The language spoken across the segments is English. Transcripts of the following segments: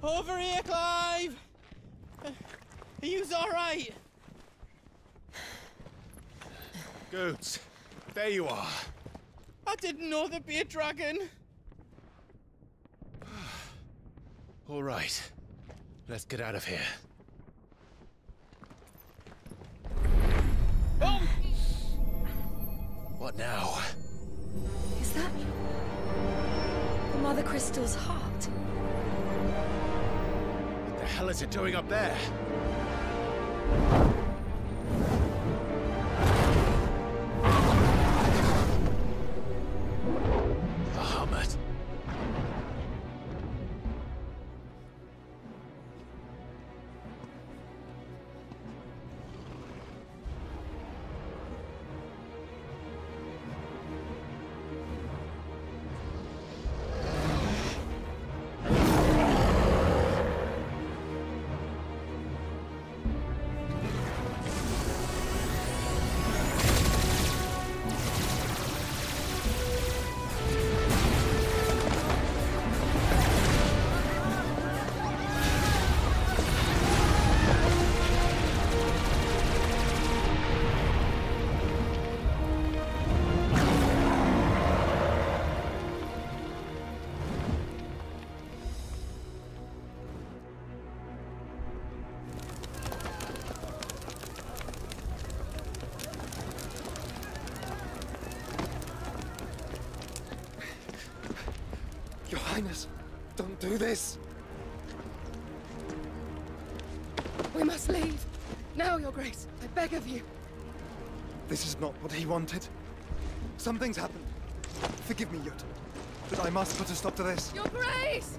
Over here, Clive! Are you alright? Goots, there you are. I didn't know there'd be a dragon. All right, let's get out of here. Oh! What now? Is that the Mother Crystal's heart? What the hell is it doing up there? Bahamut. Your Highness, don't do this! We must leave. Now, Your Grace, I beg of you. This is not what he wanted. Something's happened. Forgive me, Yut, but I must put a stop to this. Your Grace!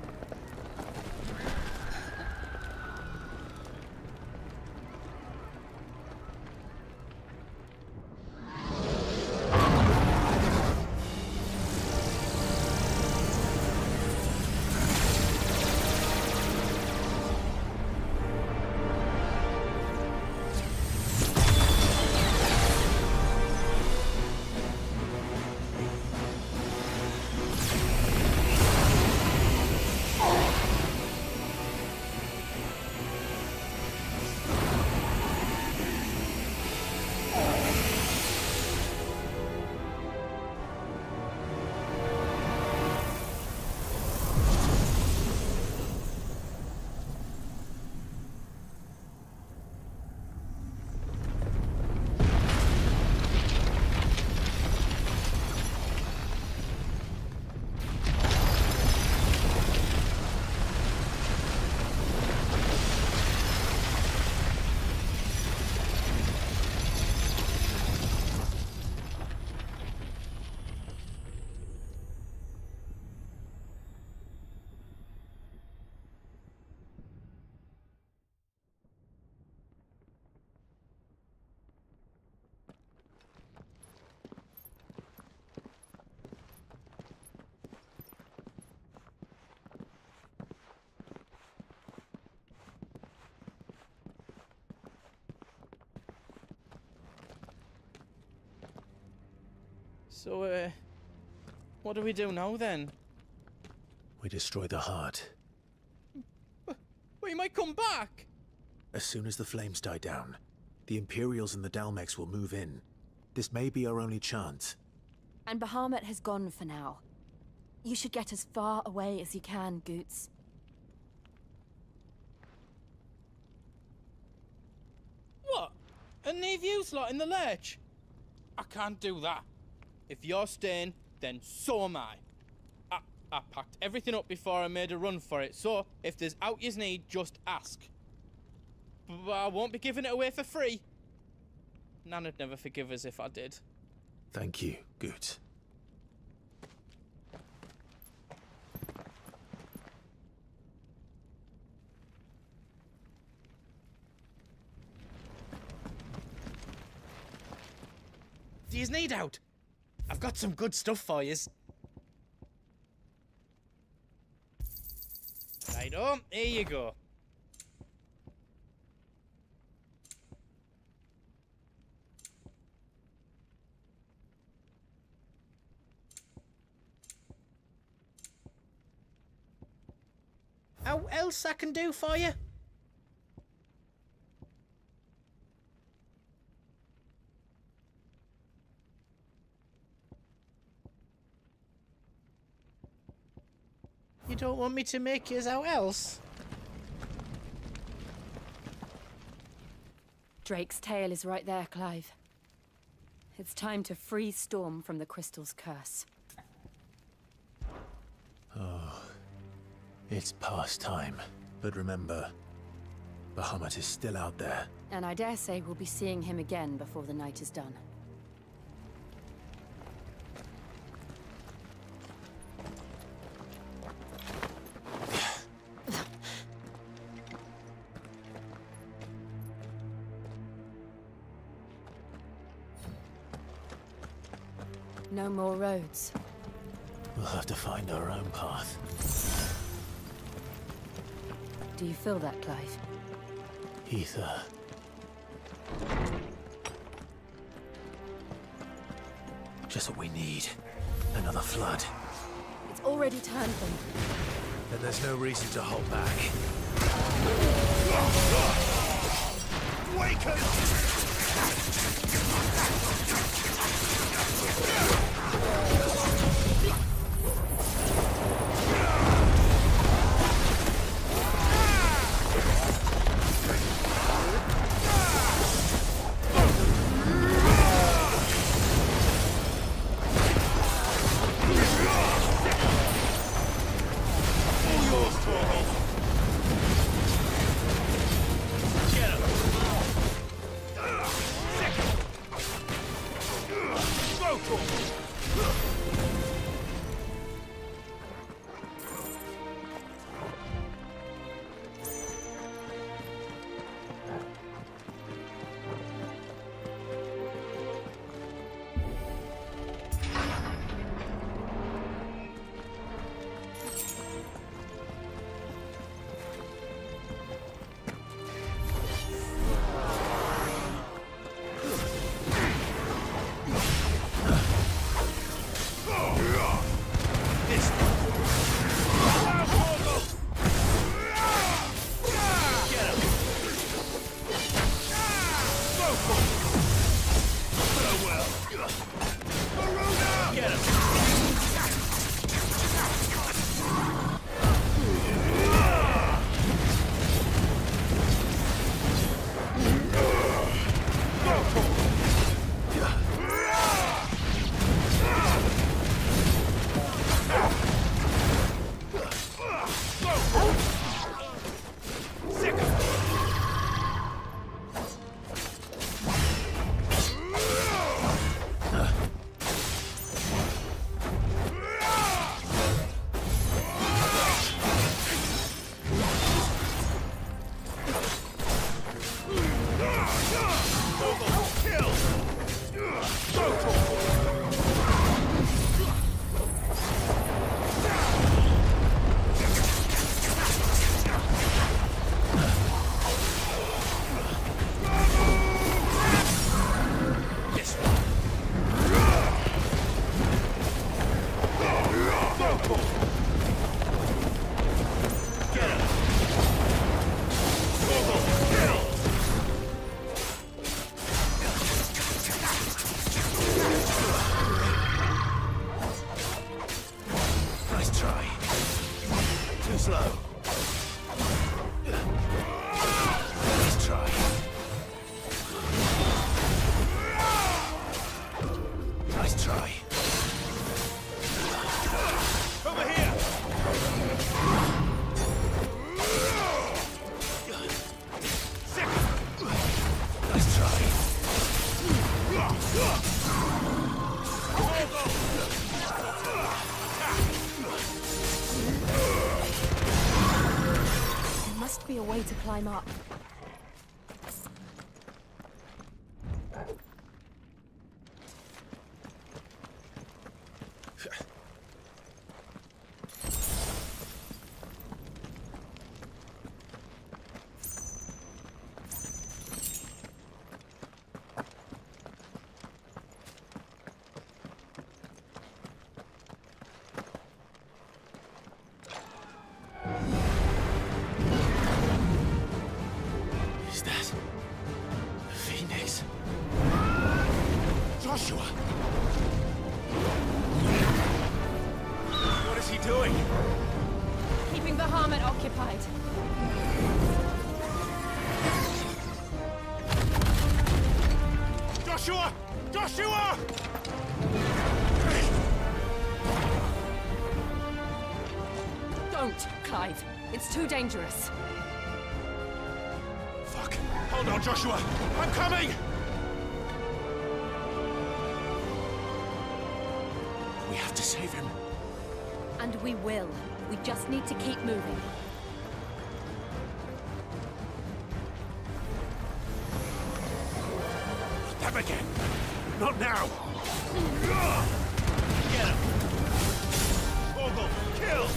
So, what do we do now then? We destroy the heart. But he might come back! As soon as the flames die down, the Imperials and the Dalmex will move in. This may be our only chance. And Bahamut has gone for now. You should get as far away as you can, Goots. What? And leave you lot in the lurch? I can't do that. If you're staying, then so am I. I packed everything up before I made a run for it, so if there's out yous need, just ask. But I won't be giving it away for free. Nana'd never forgive us if I did. Thank you, Goots. Do yous need out? I've got some good stuff for yous. Righto, here you go. else I can do for you? You don't want me to make yours out else? Drake's tail is right there, Clive. It's time to free Storm from the crystal's curse. Oh, it's past time. But remember, Bahamut is still out there. And I dare say we'll be seeing him again before the night is done. No more roads. We'll have to find our own path. Do you feel that, Clive? Ether. Just what we need. Another flood. It's already turned them. Then there's no reason to hold back. Awaken! Be a way to climb up. doing? Keeping the Hermit occupied. Joshua! Joshua! Don't, Clive. It's too dangerous. Fuck. Hold on, Joshua. I'm coming! We have to save him. And we will. We just need to keep moving. Them again. Not now. Get him. Orgle, kill!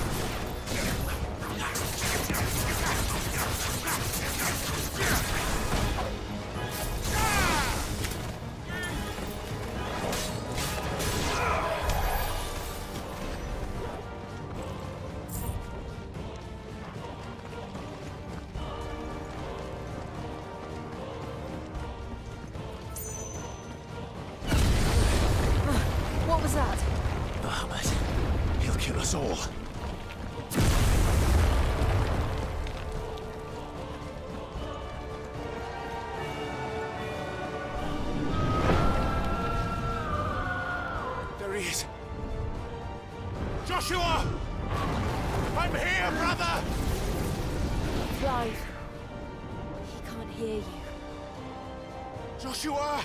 What was that? The Hermit. He'll kill us all. There he is. Joshua! I'm here, brother! Clive. He can't hear you. Joshua!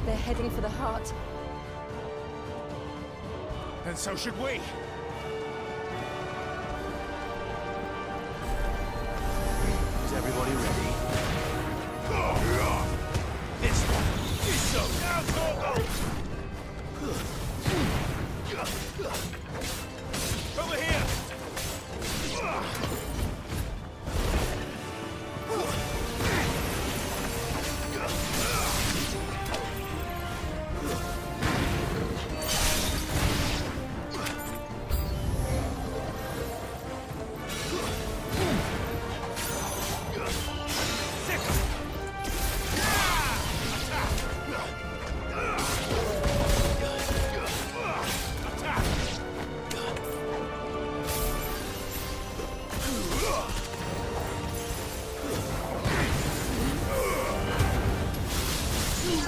They're heading for the heart. And so should we. Is everybody ready? This one is so now, Torgo! Over here!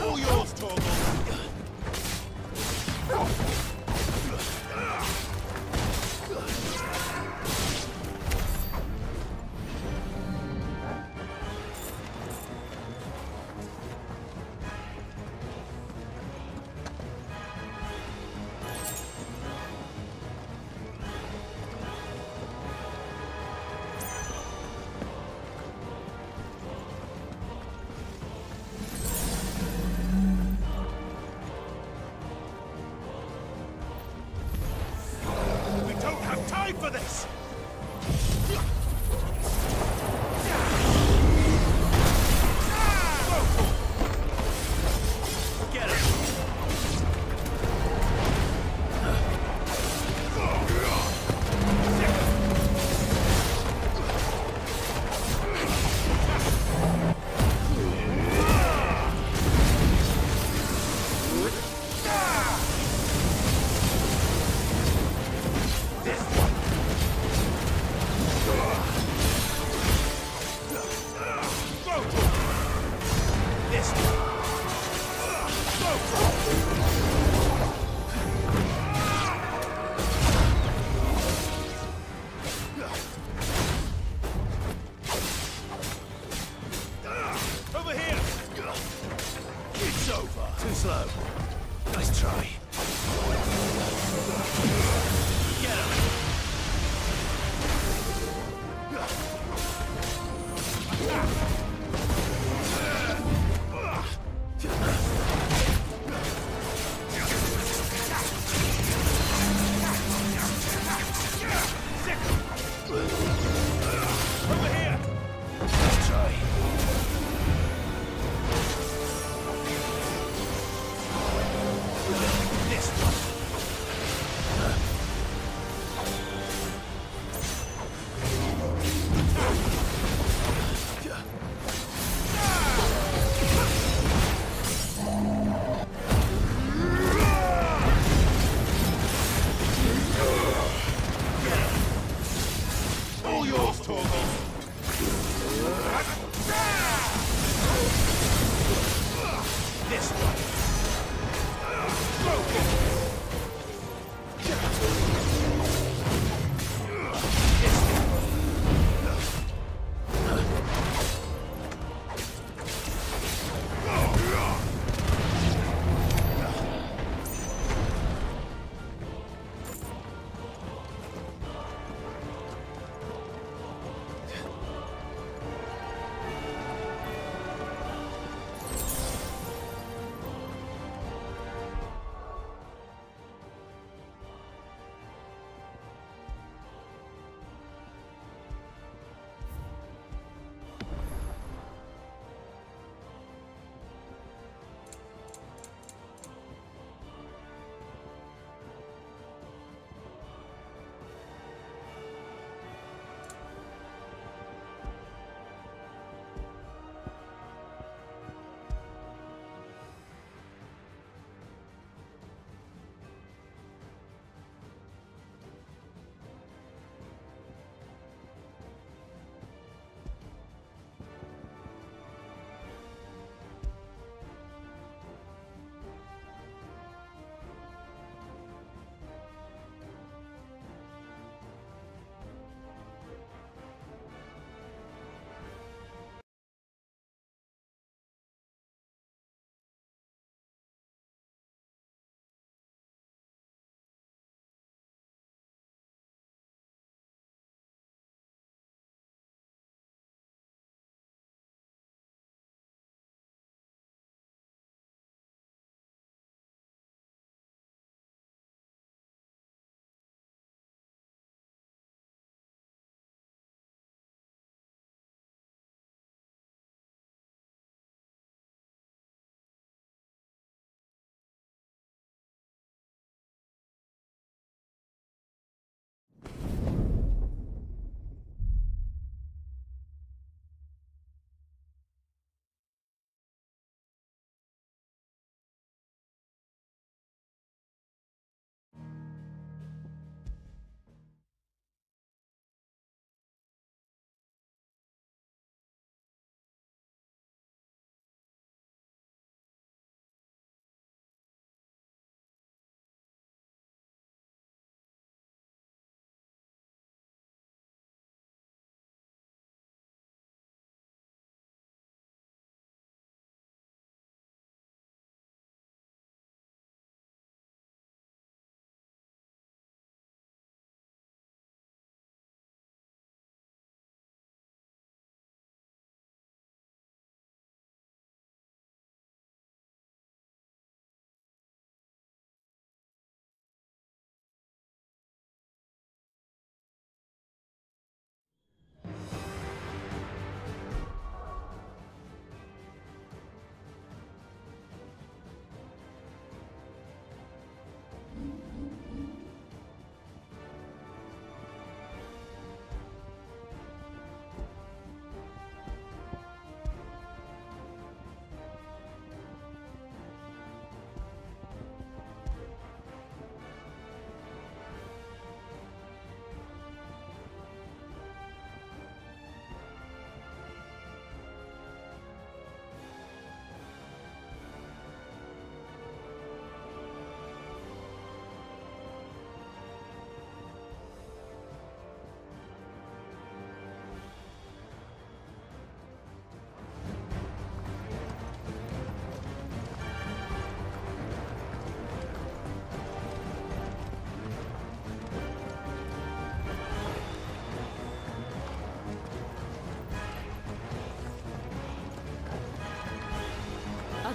All yours, Torgo! We don't have time for this! Get him! Over here! It's over! Too slow. Nice try. Get him! Over here! Nice try. This one.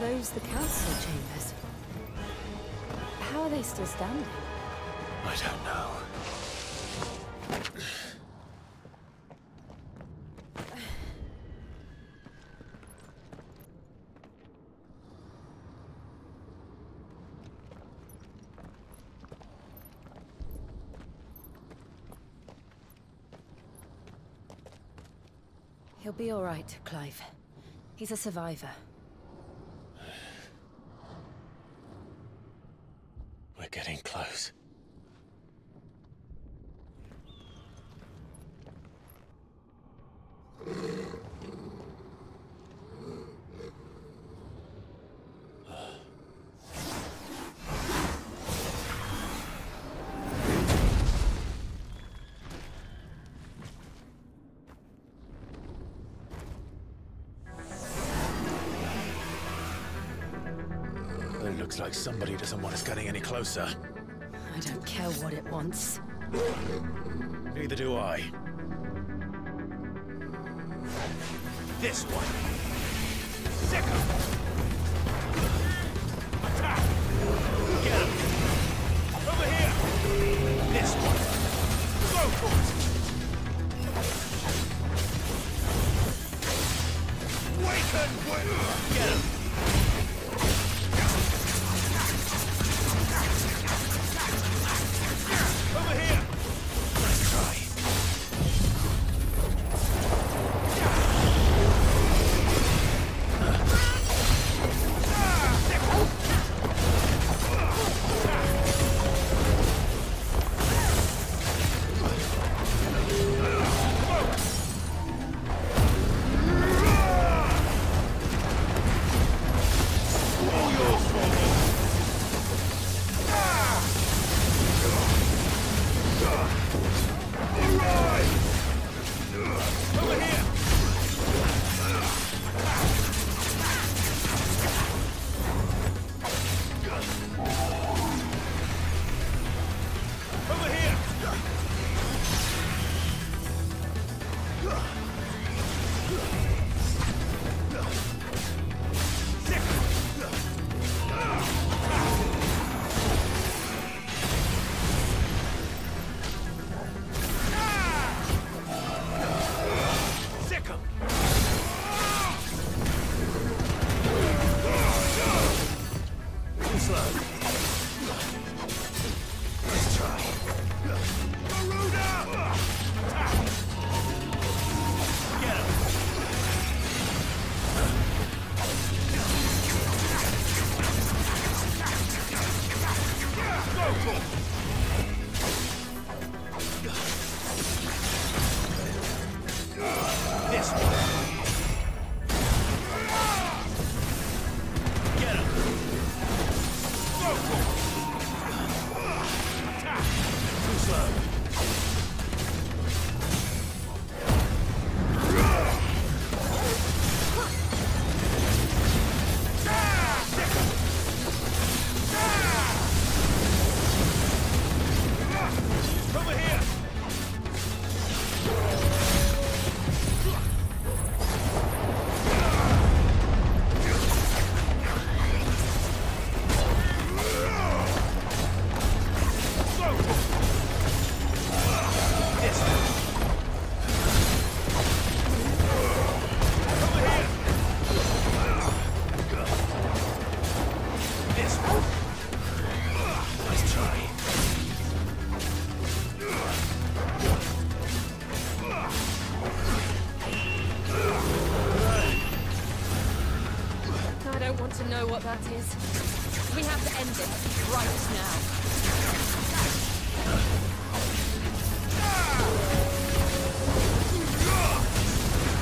those the council chambers? How are they still standing? I don't know. He'll be all right, Clive. He's a survivor. We're getting close. It looks like somebody doesn't want us getting any closer. I don't care what it wants. Neither do I. This one. Second. Attack. Get him. Over here. This one. Go for it. Waken. Get him. Over here! Nice try. To know what that is. We have to end it right now.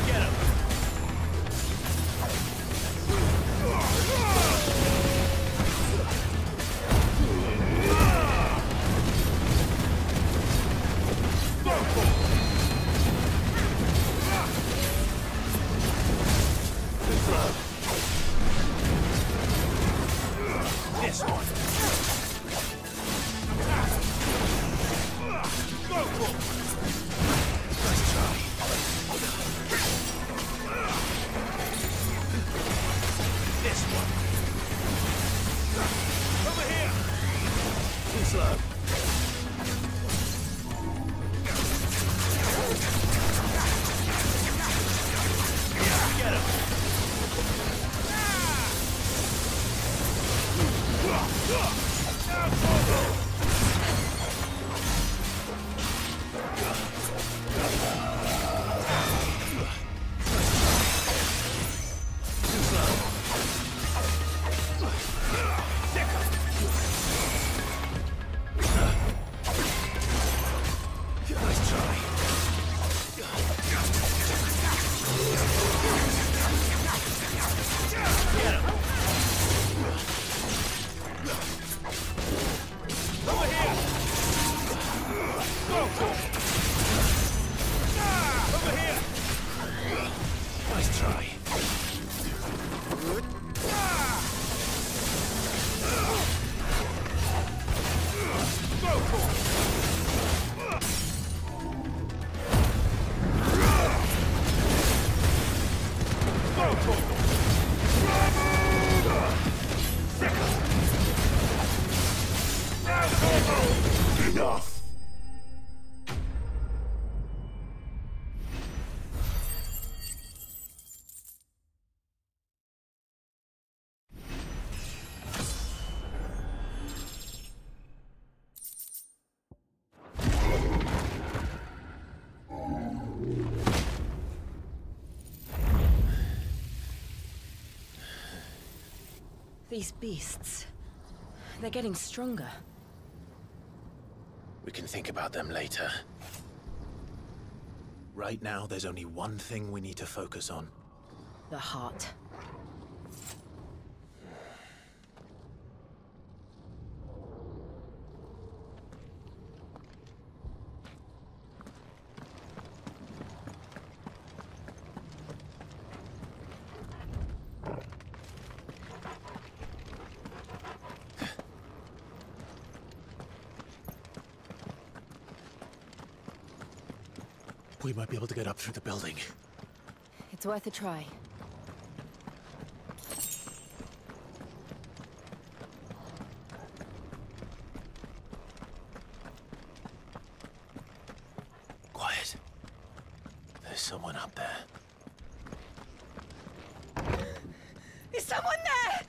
Get him! This one. slow. Get him. Enough! These beasts, they're getting stronger. We can think about them later. Right now, there's only one thing we need to focus on. The heart. We might be able to get up through the building. It's worth a try. Quiet. There's someone up there. Is someone there?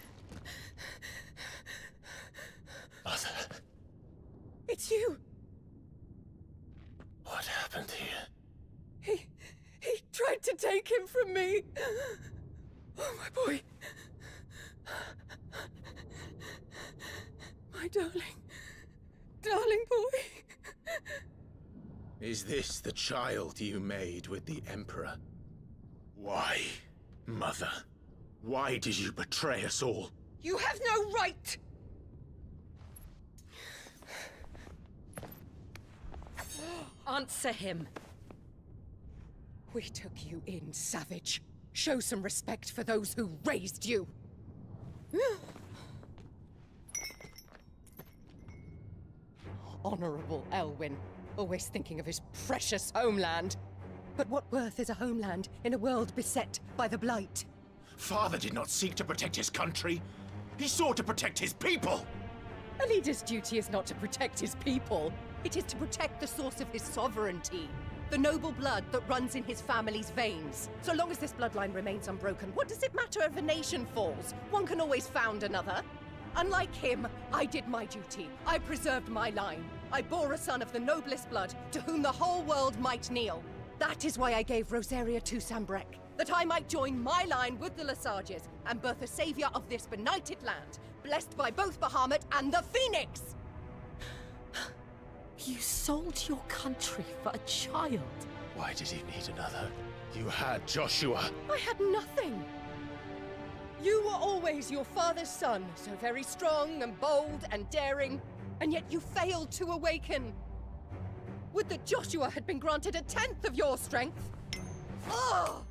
Mother. It's you. What happened here? He tried to take him from me. Oh, my boy. My darling boy. Is this the child you made with the Emperor? Why, Mother? Why did you betray us all? You have no right! Answer him. We took you in, savage. Show some respect for those who raised you. Honorable Elwyn, always thinking of his precious homeland. But what worth is a homeland in a world beset by the Blight? Father did not seek to protect his country. He sought to protect his people. A leader's duty is not to protect his people. It is to protect the source of his sovereignty. The noble blood that runs in his family's veins. So long as this bloodline remains unbroken, what does it matter if a nation falls? One can always found another. Unlike him, I did my duty. I preserved my line. I bore a son of the noblest blood, to whom the whole world might kneel. That is why I gave Rosaria to Sambrek, that I might join my line with the Lesages and birth a savior of this benighted land, blessed by both Bahamut and the Phoenix! You sold your country for a child. Why did he need another? You had Joshua. I had nothing. You were always your father's son, so very strong and bold and daring, and yet you failed to awaken. Would that Joshua had been granted 1/10 of your strength? Oh!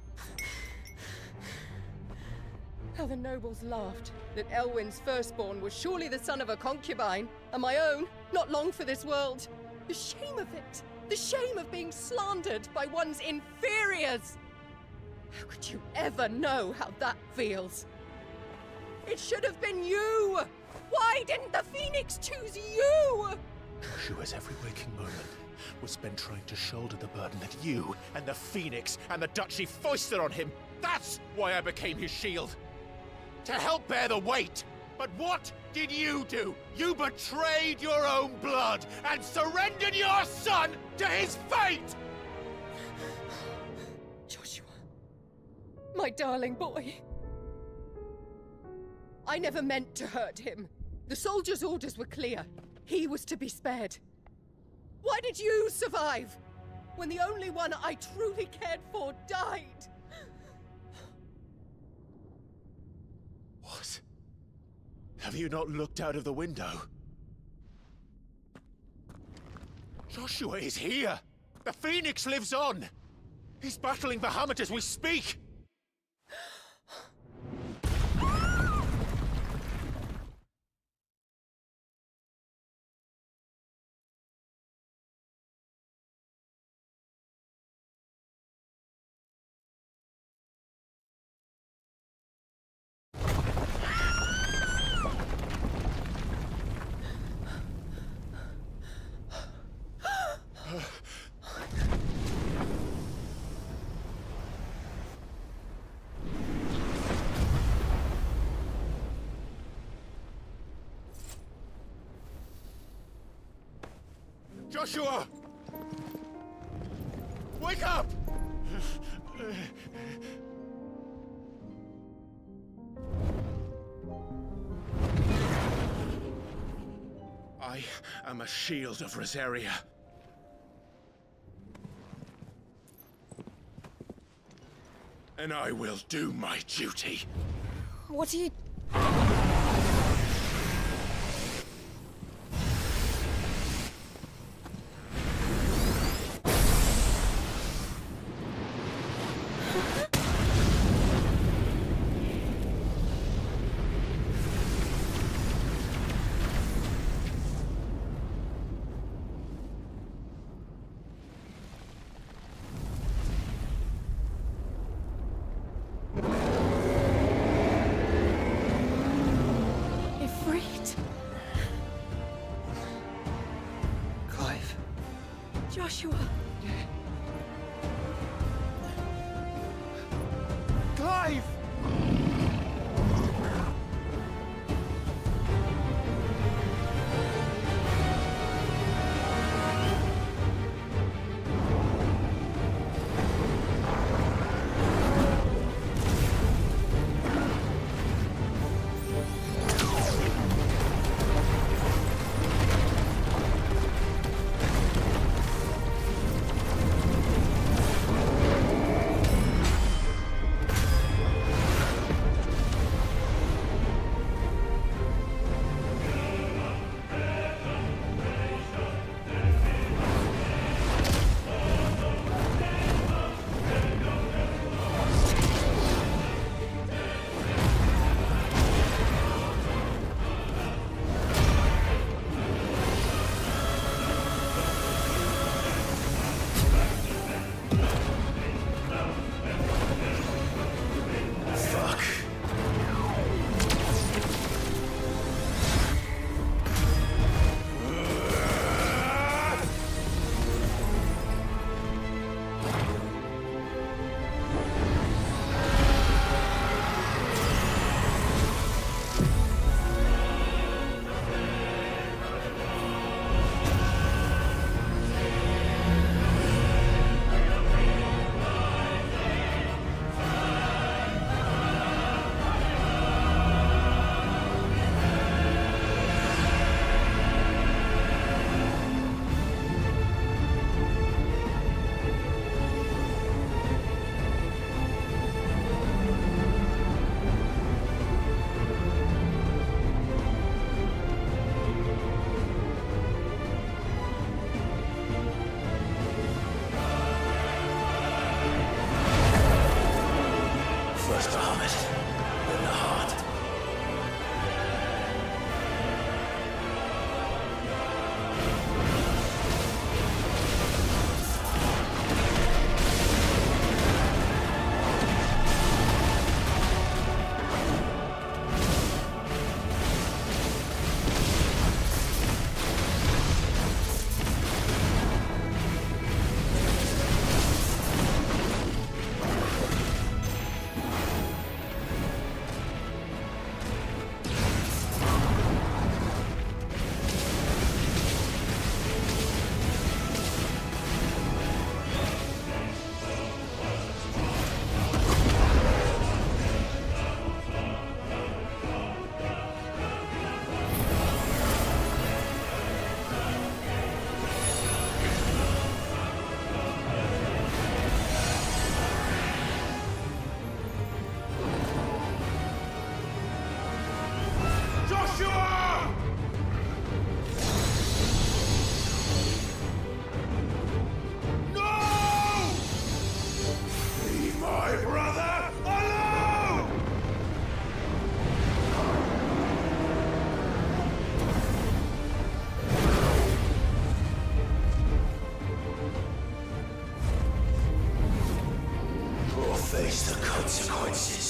How the nobles laughed that Elwyn's firstborn was surely the son of a concubine, and my own, not long for this world. The shame of it! The shame of being slandered by one's inferiors! How could you ever know how that feels? It should have been you! Why didn't the Phoenix choose you? Joshua's every waking moment was spent trying to shoulder the burden that you and the Phoenix and the Duchy foisted on him. That's why I became his shield. To help bear the weight. But what did you do? You betrayed your own blood and surrendered your son to his fate! Joshua. My darling boy. I never meant to hurt him. The soldiers' orders were clear. He was to be spared. Why did you survive? When the only one I truly cared for died? What? Have you not looked out of the window? Joshua is here! The Phoenix lives on! He's battling Bahamut as we speak! Joshua! Wake up! I am a shield of Rosaria. And I will do my duty. What are you... Joshua! Clive! consequences.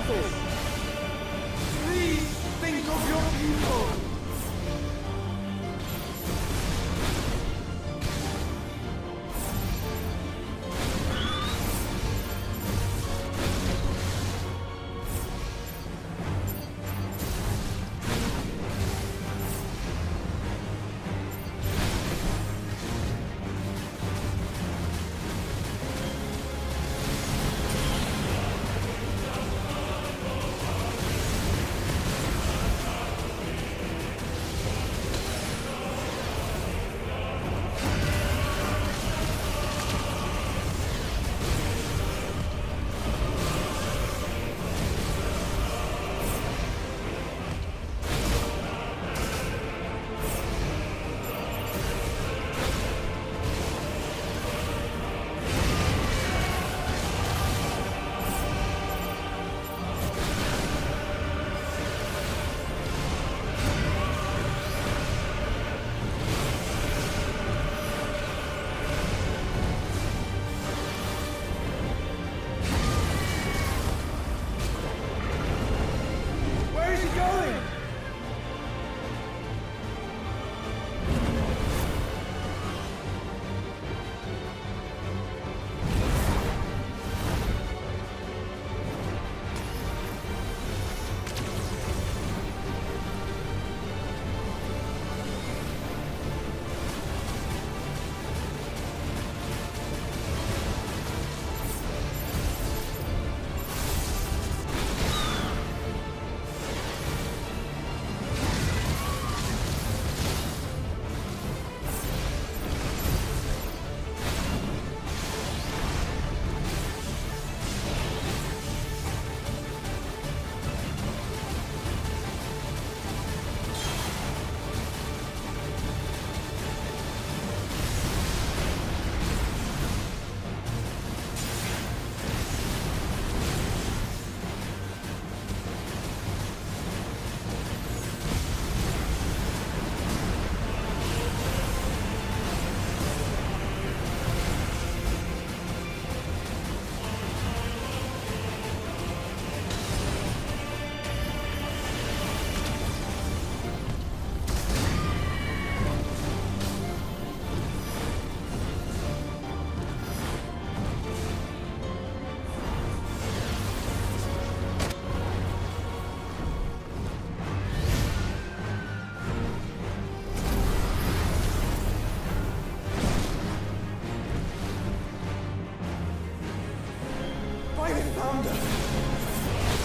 office. Please think of your people.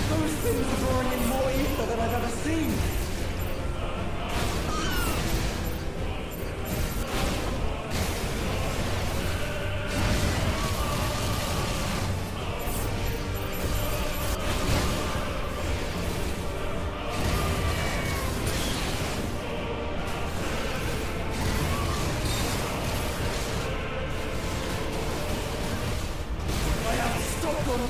Those things are drawing in more ether than I've ever seen! I have to stop them!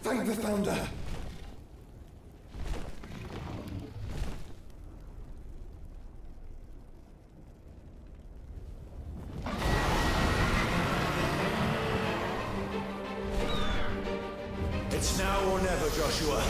Thank the Founder! It's now or never, Joshua.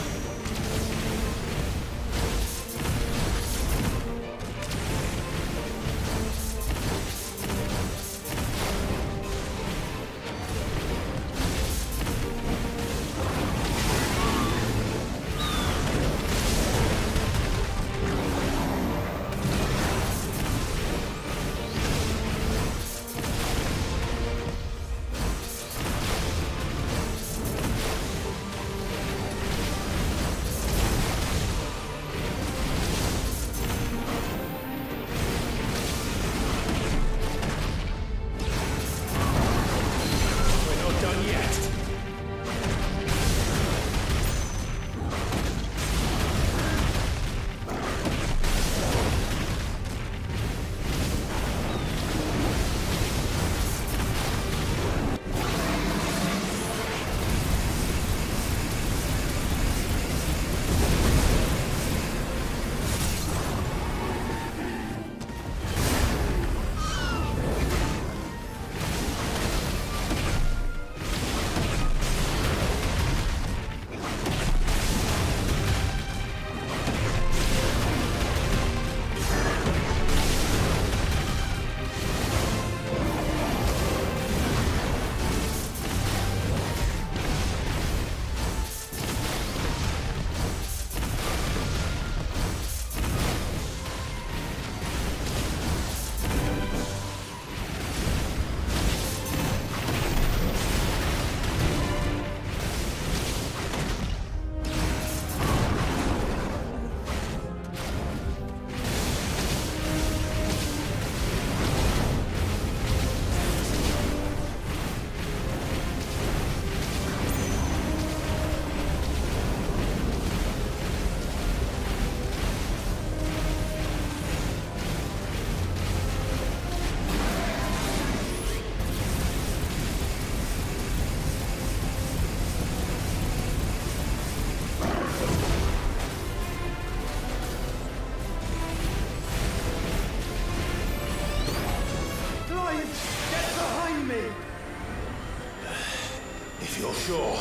If you're sure.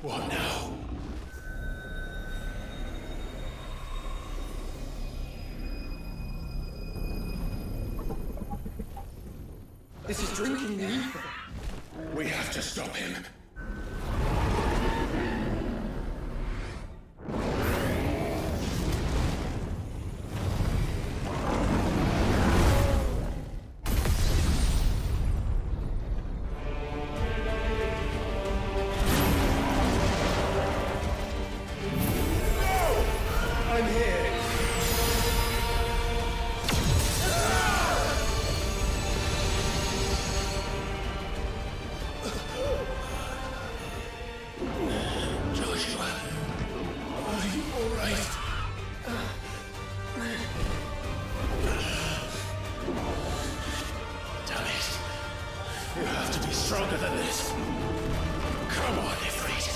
What now? This is drinking the ether. We have to stop him. I'm here. Joshua, are you all right? Damn it. You have to be stronger than this. Come on, Ifrit.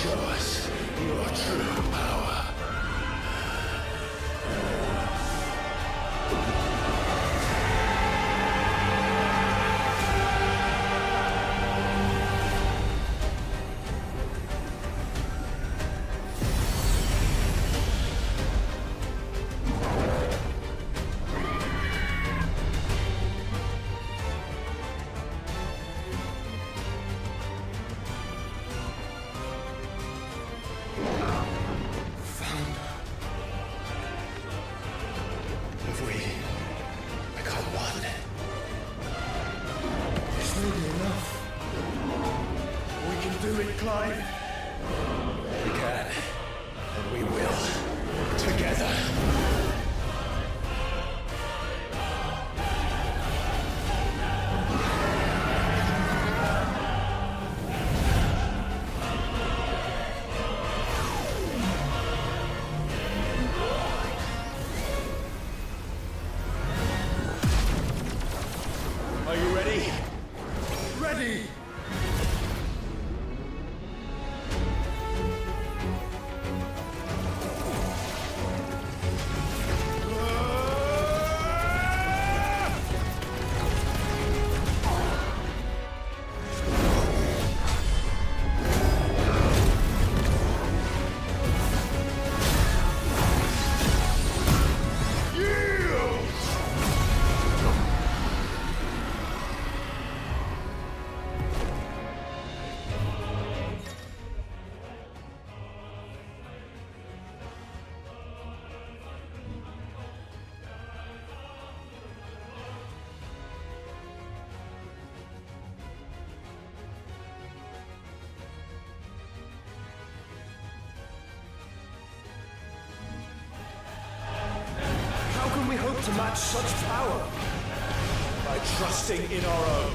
Show us your true power. Have we become one? This may be enough. We can do it, Clive. We can, and we will, together. Are you ready? Ready! How can we hope to match such power? By trusting in our own.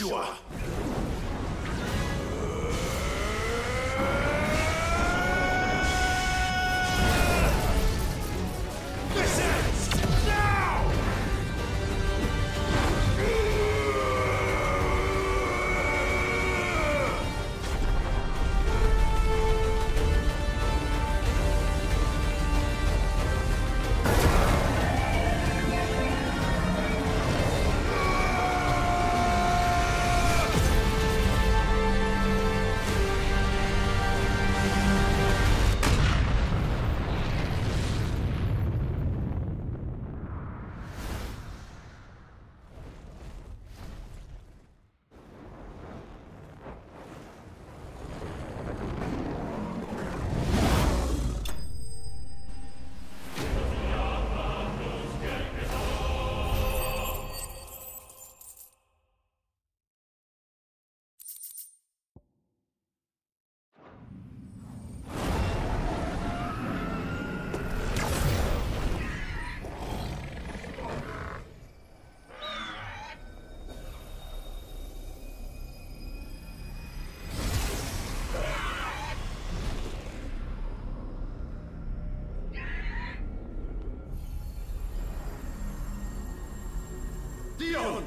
Joshua! This ends now! Dion!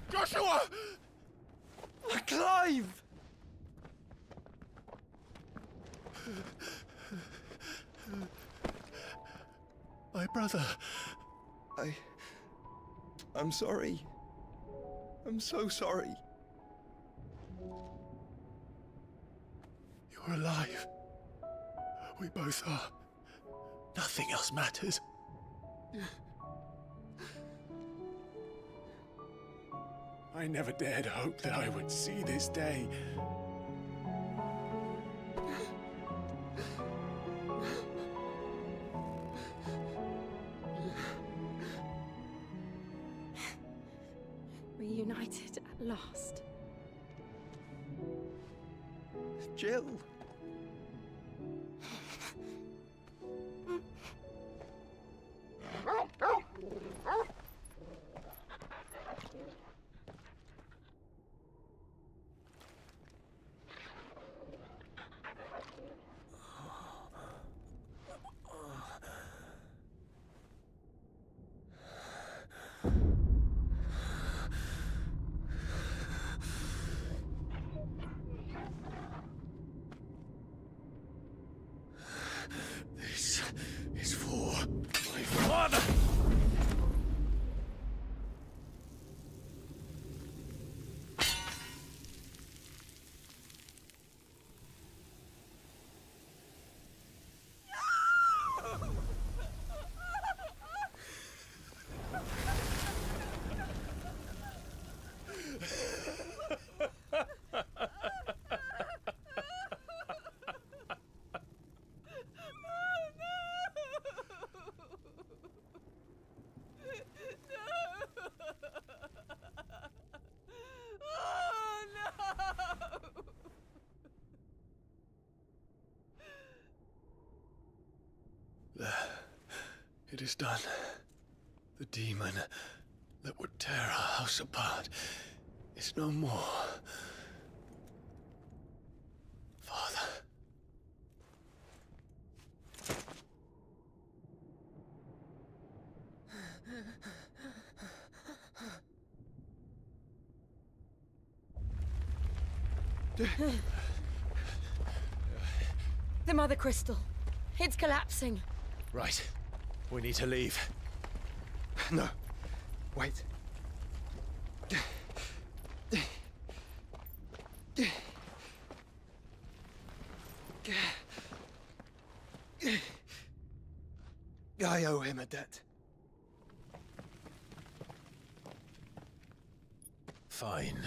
Joshua! Clive! My brother. I'm sorry. I'm so sorry. You're alive. We both are. Nothing else matters. I never dared hope that I would see this day. Reunited at last. Jill. This is for my father! It is done. The demon that would tear our house apart is no more. Father. The Mother Crystal. It's collapsing. Right. We need to leave. No. Wait. I owe him a debt. Fine.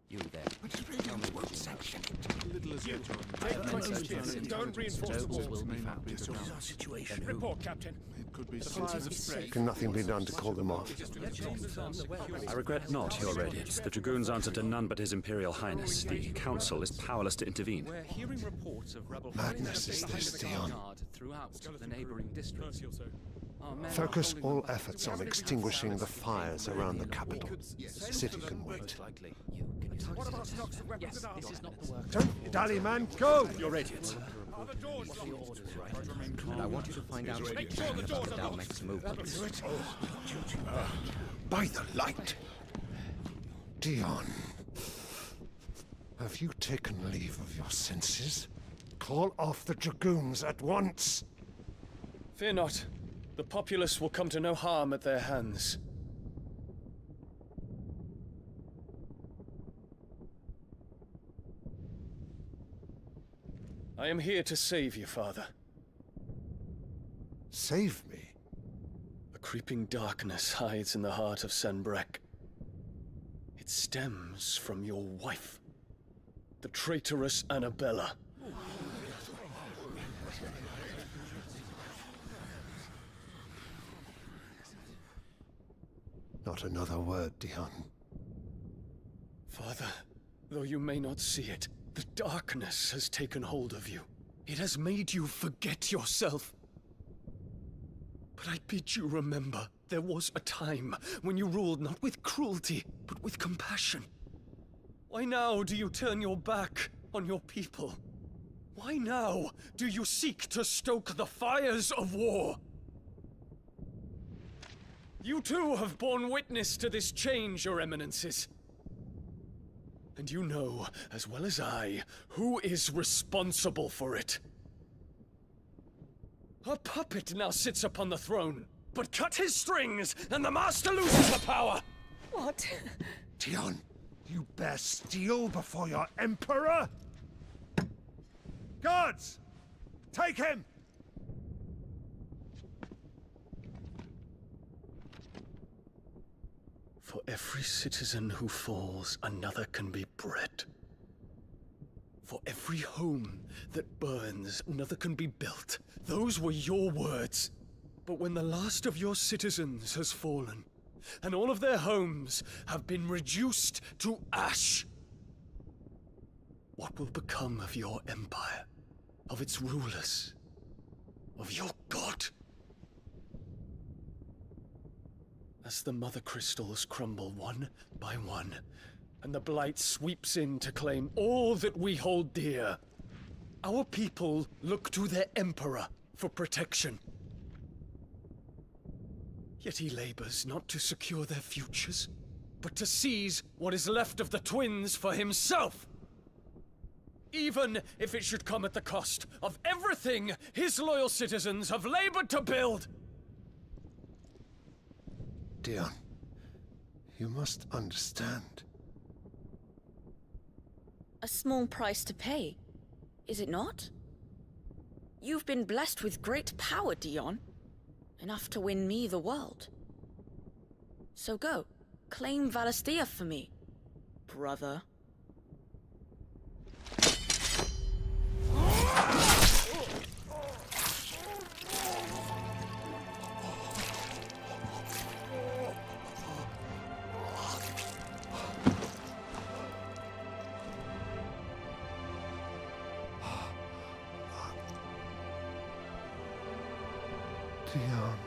You there. Tell me what you sanction it. Don't reinforce the walls. Will be found. This is our situation. Report, Captain. It could be Can nothing be done to call them off? I regret not, Your Radiance. The Dragoons answer to none but His Imperial Highness. The Council is powerless to intervene. We're hearing reports of rebel Madness is this, Dion. throughout the neighboring districts. Focus all efforts on extinguishing the fires around the capital. The city can wait. Don't dally, man. Go! Your Radiance. And I want you to find out about the Dalmec's movements. By the light! Dion. Have you taken leave of your senses? Call off the Dragoons at once! Fear not. The populace will come to no harm at their hands. I am here to save you, Father. Save me? A creeping darkness hides in the heart of Sanbreque. It stems from your wife, the traitorous Annabella. Not another word, Dion. Father, though you may not see it, the darkness has taken hold of you. It has made you forget yourself. But I bid you remember, there was a time when you ruled not with cruelty, but with compassion. Why now do you turn your back on your people? Why now do you seek to stoke the fires of war? You too have borne witness to this change, Your Eminences. And you know, as well as I, who is responsible for it. A puppet now sits upon the throne, but cut his strings, and the master loses the power! What? Dion, you bear steel before your Emperor? Guards! Take him! For every citizen who falls, another can be bred. For every home that burns, another can be built. Those were your words. But when the last of your citizens has fallen, and all of their homes have been reduced to ash, what will become of your empire, of its rulers, of your god? As the mother crystals crumble one by one, and the blight sweeps in to claim all that we hold dear, our people look to their emperor for protection. Yet he labors not to secure their futures, but to seize what is left of the twins for himself. Even if it should come at the cost of everything his loyal citizens have labored to build. Dion, you must understand. A small price to pay, is it not? You've been blessed with great power, Dion. Enough to win me the world. So go, claim Valisthea for me, brother. Dion.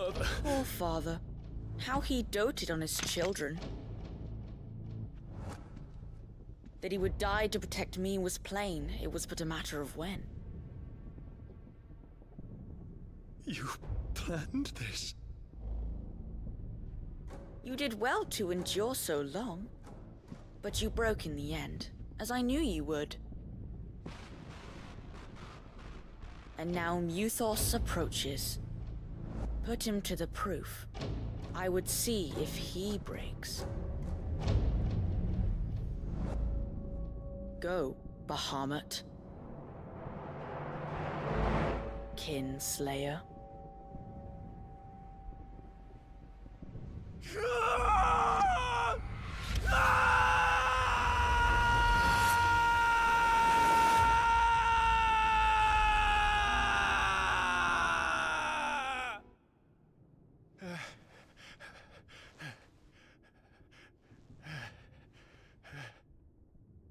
Father. Poor father. How he doted on his children. That he would die to protect me was plain. It was but a matter of when. You planned this? You did well to endure so long. But you broke in the end, as I knew you would. And now Muthos approaches. Put him to the proof. I would see if he breaks. Go, Bahamut. Kinslayer.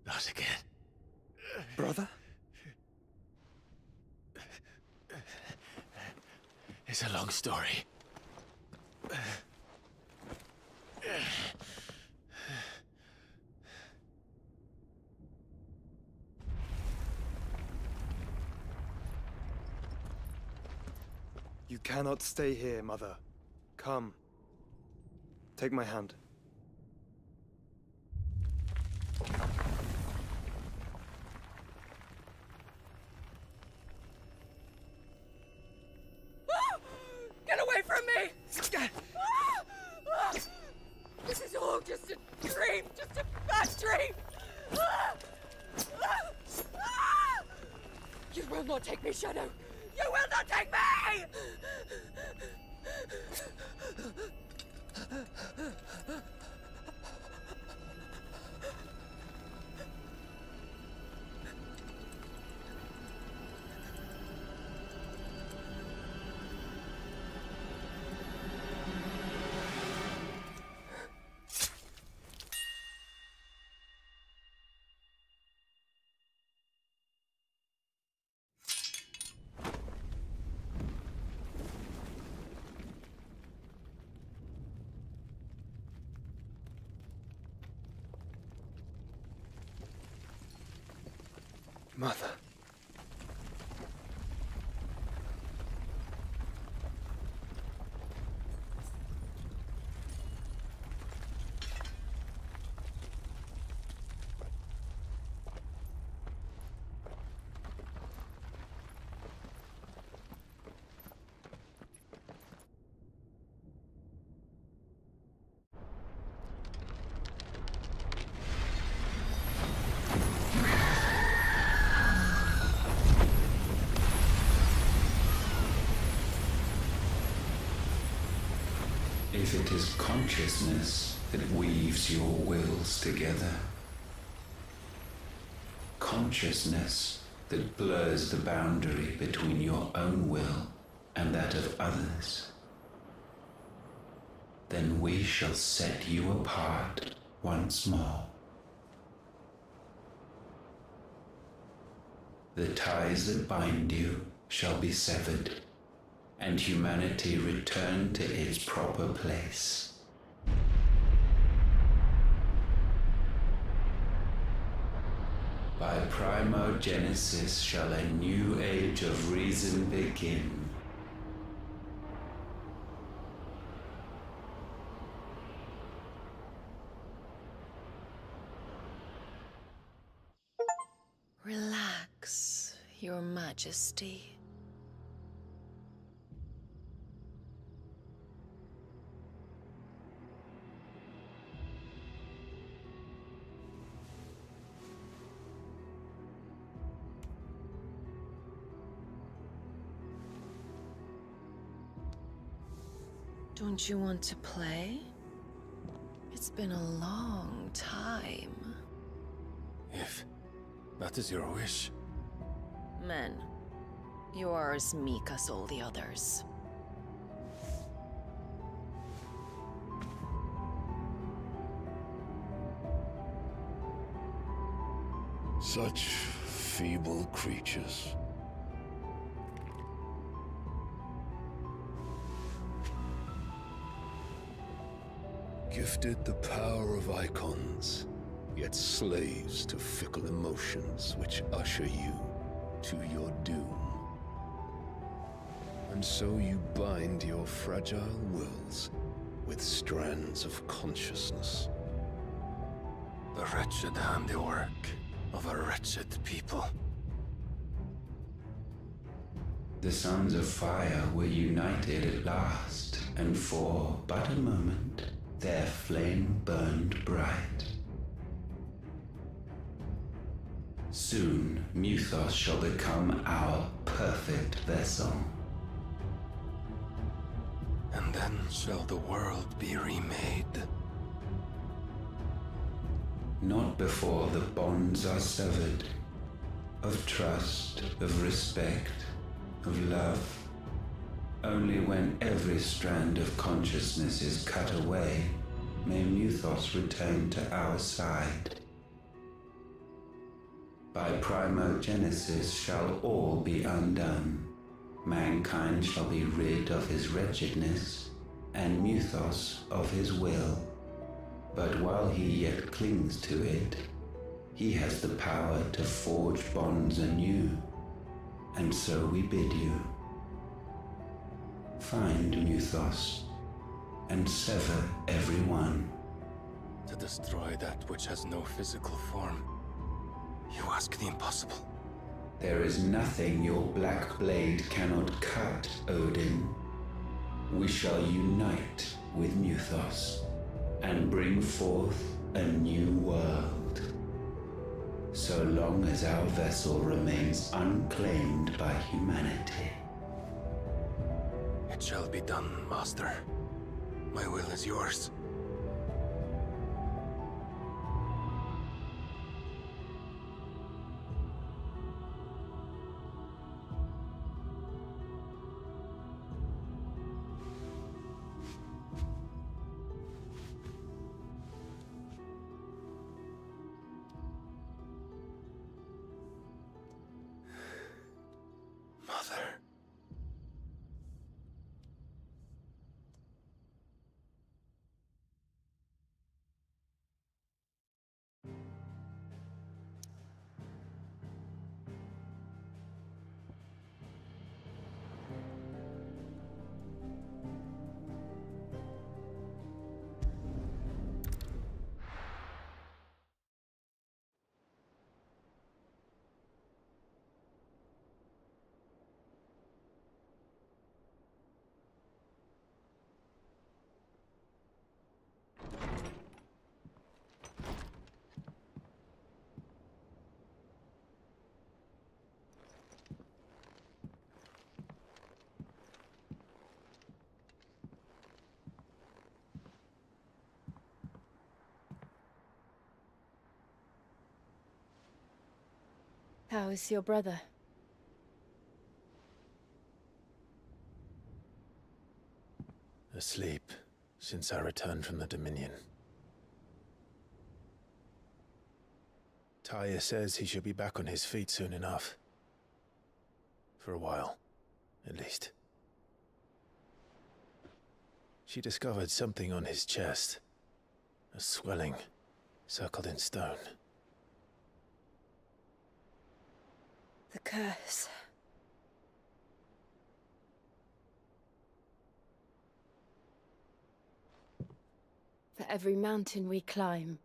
Not again. Brother? It's a long story. You cannot stay here, Mother. Come. Take my hand. Get away from me! This is all just a dream, just a bad dream! You will not take me, Shadow! You will not take me! Mother. If it is consciousness that weaves your wills together, consciousness that blurs the boundary between your own will and that of others, then we shall set you apart once more. The ties that bind you shall be severed, and humanity return to its proper place. By primogenesis shall a new age of reason begin. Relax, Your Majesty. Don't you want to play? It's been a long time. If that is your wish. Men, you are as meek as all the others. Such feeble creatures. Gifted the power of icons, yet slaves to fickle emotions which usher you to your doom. And so you bind your fragile wills with strands of consciousness. The wretched handiwork of a wretched people. The Sons of Fire were united at last, and for but a moment, their flame burned bright. Soon, Muthos shall become our perfect vessel. And then shall the world be remade. Not before the bonds are severed, of trust, of respect, of love. Only when every strand of consciousness is cut away, may Muthos return to our side. By primogenesis shall all be undone. Mankind shall be rid of his wretchedness, and Muthos of his will. But while he yet clings to it, he has the power to forge bonds anew. And so we bid you, find Muthos, and sever every one. To destroy that which has no physical form, you ask the impossible. There is nothing your black blade cannot cut, Odin. We shall unite with Muthos, and bring forth a new world. So long as our vessel remains unclaimed by humanity. It shall be done, Master. My will is yours. How is your brother? Asleep since I returned from the Dominion. Taya says he should be back on his feet soon enough. For a while, at least. She discovered something on his chest. A swelling, circled in stone. The curse. For every mountain we climb,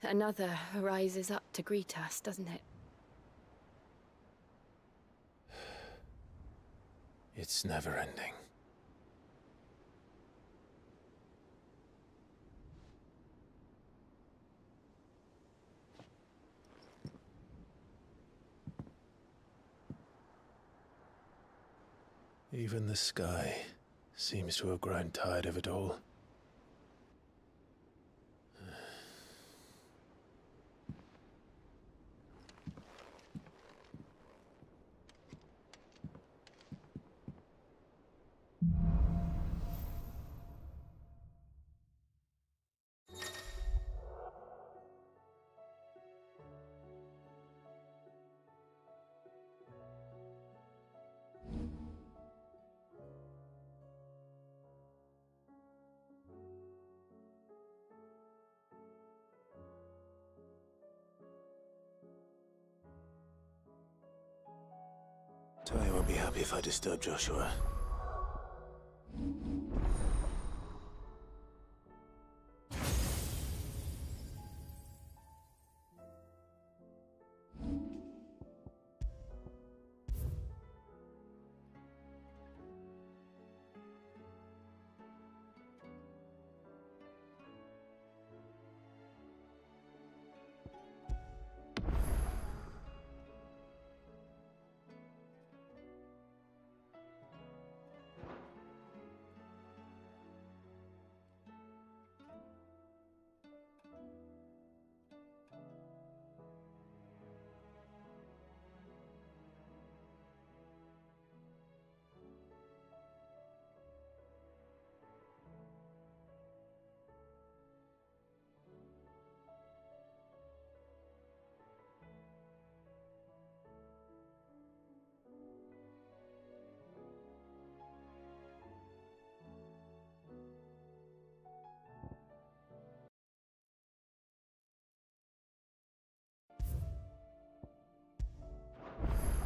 another rises up to greet us, doesn't it? It's never ending. Even the sky seems to have grown tired of it all. be happy if I disturb Joshua.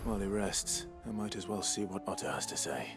While he rests, I might as well see what Otto has to say.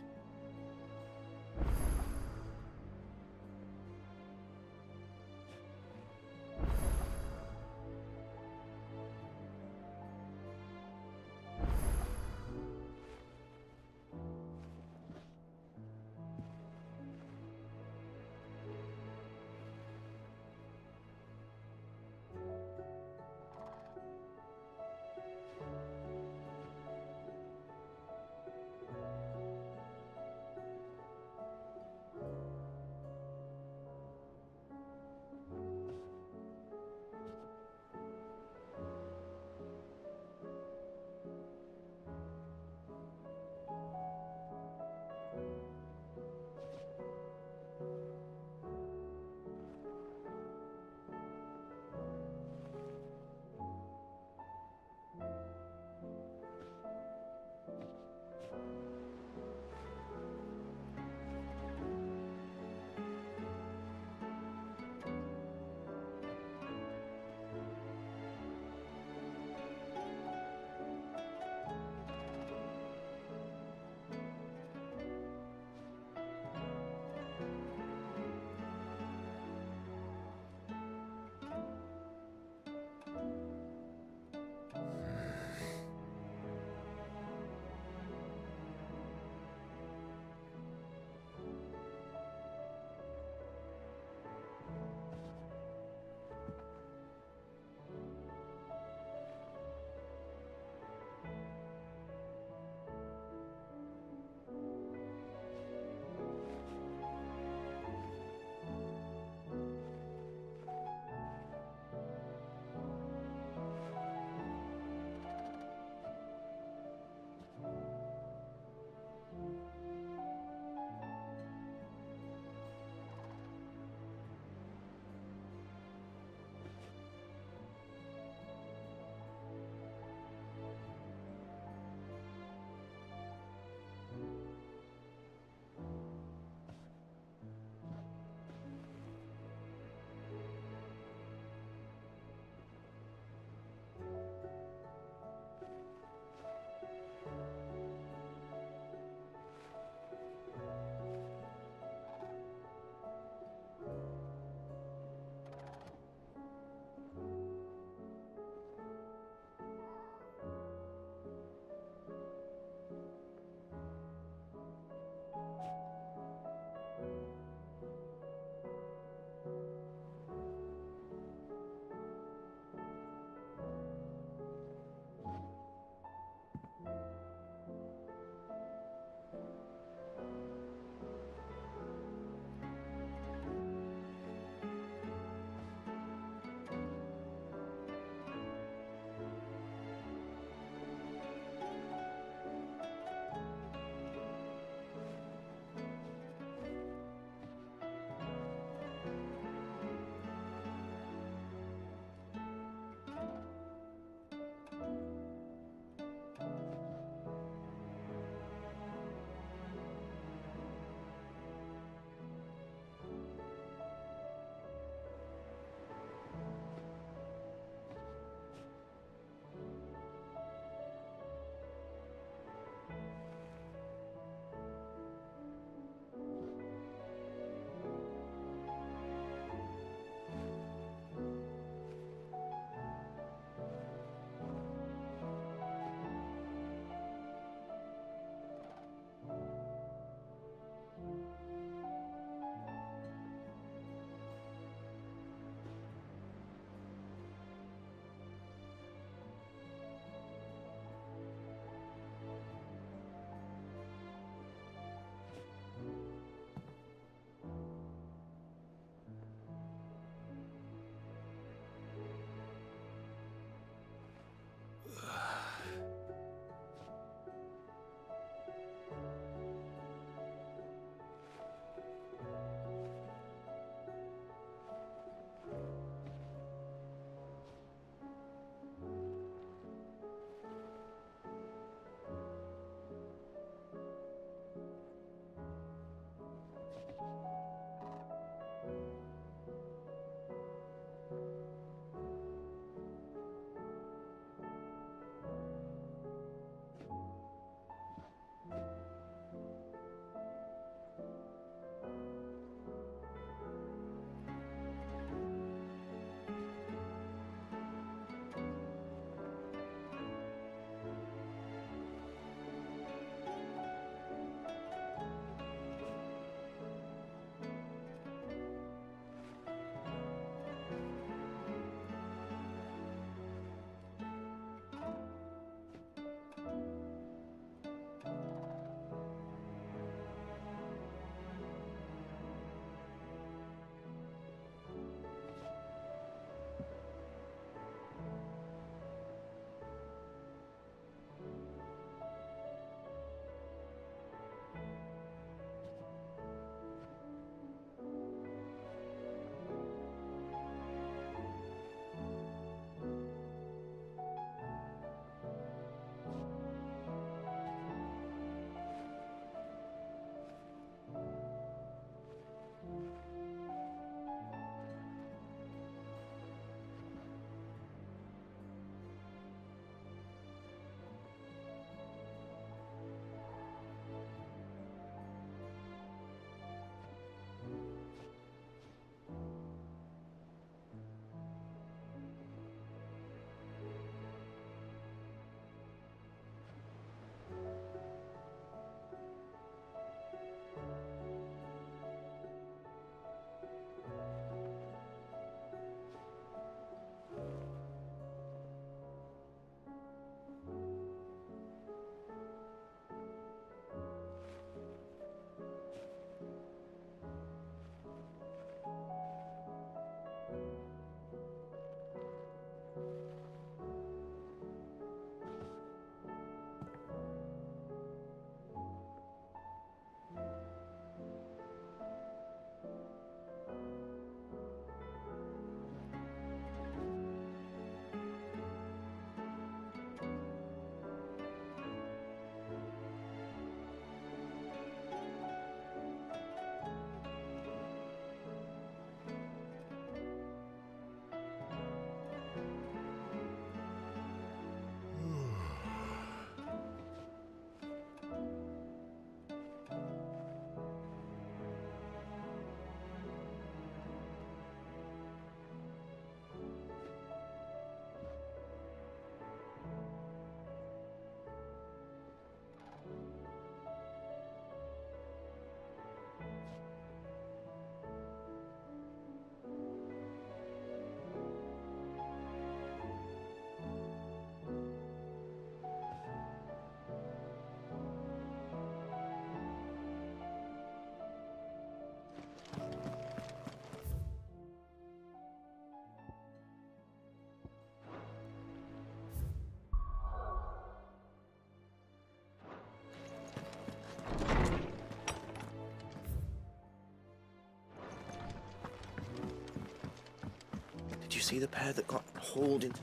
Did you see the pair that got hauled into...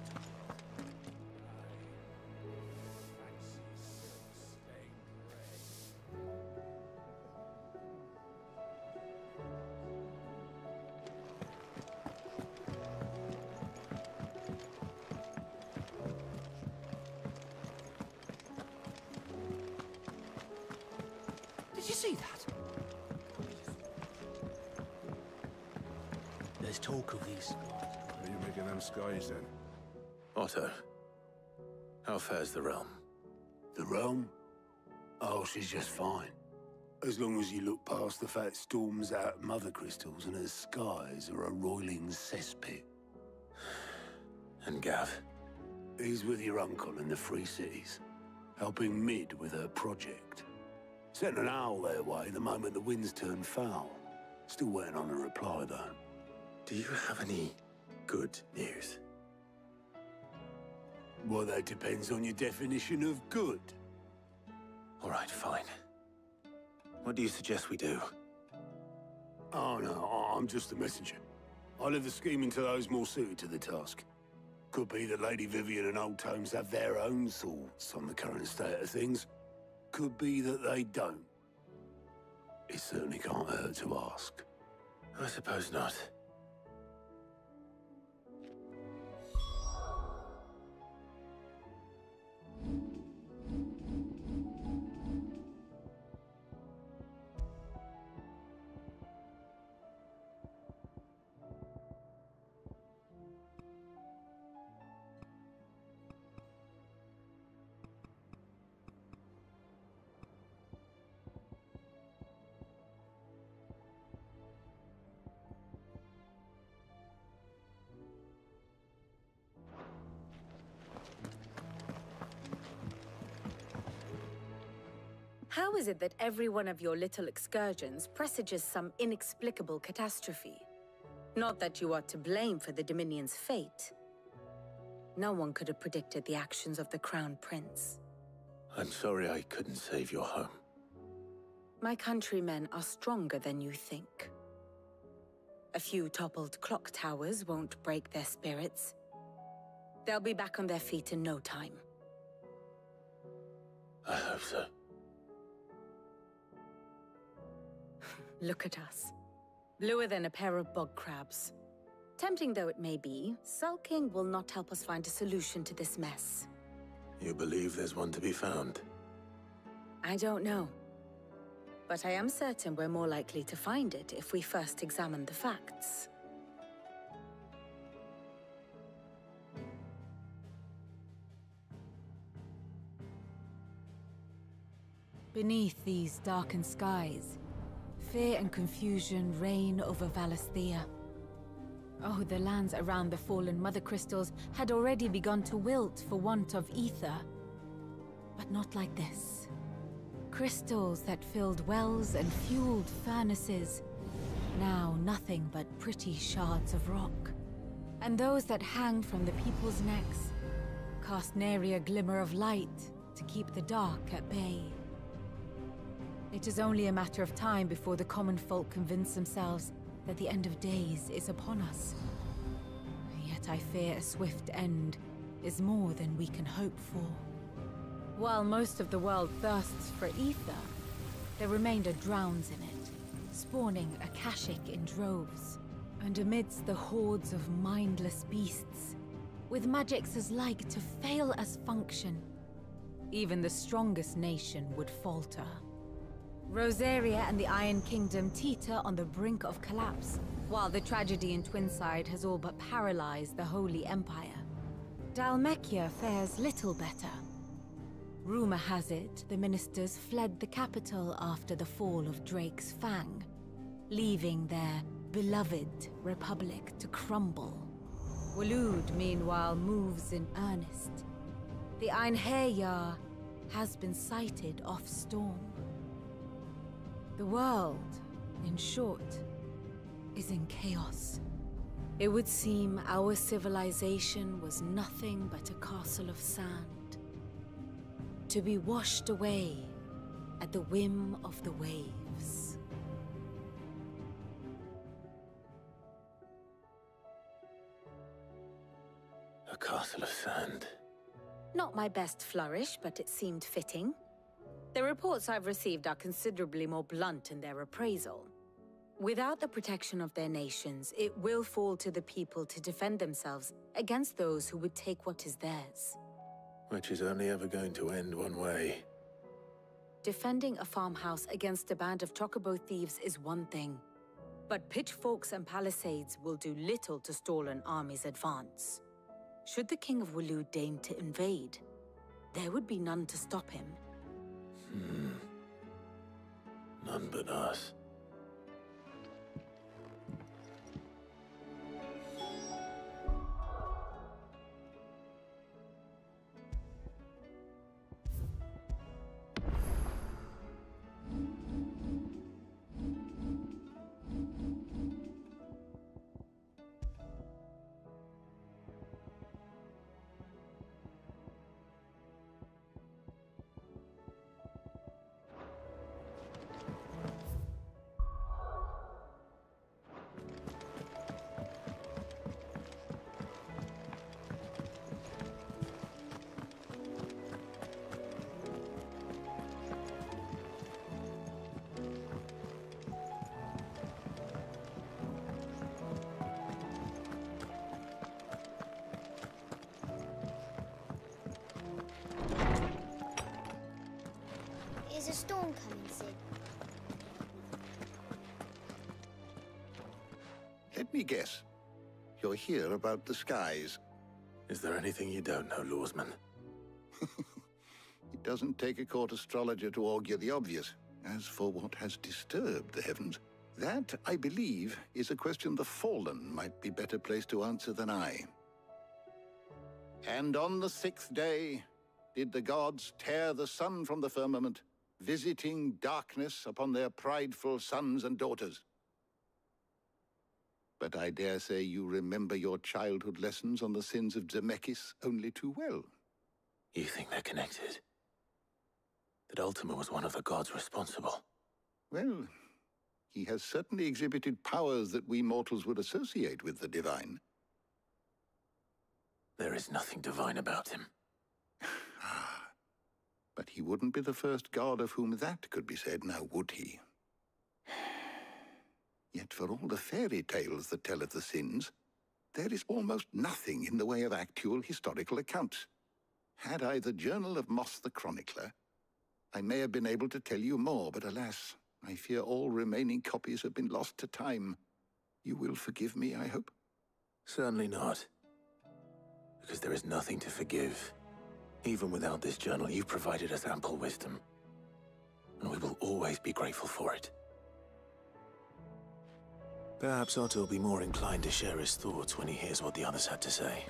Did you see that? There's talk of these skies. Are you making them skies then? Otto, how fares the realm? The realm? Oh, she's just fine. As long as you look past the fat storms out mother crystals and her skies are a roiling cesspit. And Gav? He's with your uncle in the Free Cities, helping Mid with her project. Sent an owl their way the moment the winds turned foul. Still waiting on a reply, though. Do you have any good news? Well, that depends on your definition of good. All right, fine. What do you suggest we do? Oh, no, I'm just a messenger. I leave the scheming to those more suited to the task. Could be that Lady Vivian and Old Tomes have their own thoughts on the current state of things. Could be that they don't. It certainly can't hurt to ask. I suppose not. How is it that every one of your little excursions presages some inexplicable catastrophe? Not that you are to blame for the Dominion's fate. No one could have predicted the actions of the Crown Prince. I'm sorry I couldn't save your home. My countrymen are stronger than you think. A few toppled clock towers won't break their spirits. They'll be back on their feet in no time. I hope so. Look at us. Bluer than a pair of bog crabs. Tempting though it may be, sulking will not help us find a solution to this mess. You believe there's one to be found? I don't know. But I am certain we're more likely to find it if we first examine the facts. Beneath these darkened skies, fear and confusion reign over Valisthea. Oh, the lands around the fallen Mother Crystals had already begun to wilt for want of ether. But not like this. Crystals that filled wells and fueled furnaces. Now nothing but pretty shards of rock. And those that hang from the people's necks cast nary a glimmer of light to keep the dark at bay. It is only a matter of time before the common folk convince themselves that the end of days is upon us. Yet I fear a swift end is more than we can hope for. While most of the world thirsts for ether, the remainder drowns in it, spawning Akashic in droves. And amidst the hordes of mindless beasts, with magics as like to fail as function, even the strongest nation would falter. Rosaria and the Iron Kingdom teeter on the brink of collapse, while the tragedy in Twinside has all but paralyzed the Holy Empire. Dhalmekia fares little better. Rumor has it the ministers fled the capital after the fall of Drake's Fang, leaving their beloved republic to crumble. Waloed, meanwhile, moves in earnest. The Einherjar has been sighted off-storm. The world, in short, is in chaos. It would seem our civilization was nothing but a castle of sand, to be washed away at the whim of the waves. castle of sand. Not my best flourish, but it seemed fitting. The reports I've received are considerably more blunt in their appraisal. Without the protection of their nations, it will fall to the people to defend themselves against those who would take what is theirs. Which is only ever going to end one way. Defending a farmhouse against a band of chocobo thieves is one thing, but pitchforks and palisades will do little to stall an army's advance. Should the King of Wulu deign to invade, there would be none to stop him. None but us. Is a storm coming, Sid? Let me guess. You're here about the skies. Is there anything you don't know, Lawsman? It doesn't take a court astrologer to augur the obvious. As for what has disturbed the heavens, that, I believe, is a question the Fallen might be better placed to answer than I. And on the 6th day, did the gods tear the sun from the firmament, visiting darkness upon their prideful sons and daughters. But I dare say you remember your childhood lessons on the sins of Zemeckis only too well. You think they're connected? That Ultima was one of the gods responsible? Well, he has certainly exhibited powers that we mortals would associate with the divine. There is nothing divine about him. But he wouldn't be the first god of whom that could be said, now would he? Yet for all the fairy tales that tell of the sins, there is almost nothing in the way of actual historical accounts. Had I the Journal of Moss the Chronicler, I may have been able to tell you more, but alas, I fear all remaining copies have been lost to time. You will forgive me, I hope? Certainly not. Because there is nothing to forgive. Even without this journal, you've provided us ample wisdom. And we will always be grateful for it. Perhaps Otto will be more inclined to share his thoughts when he hears what the others had to say.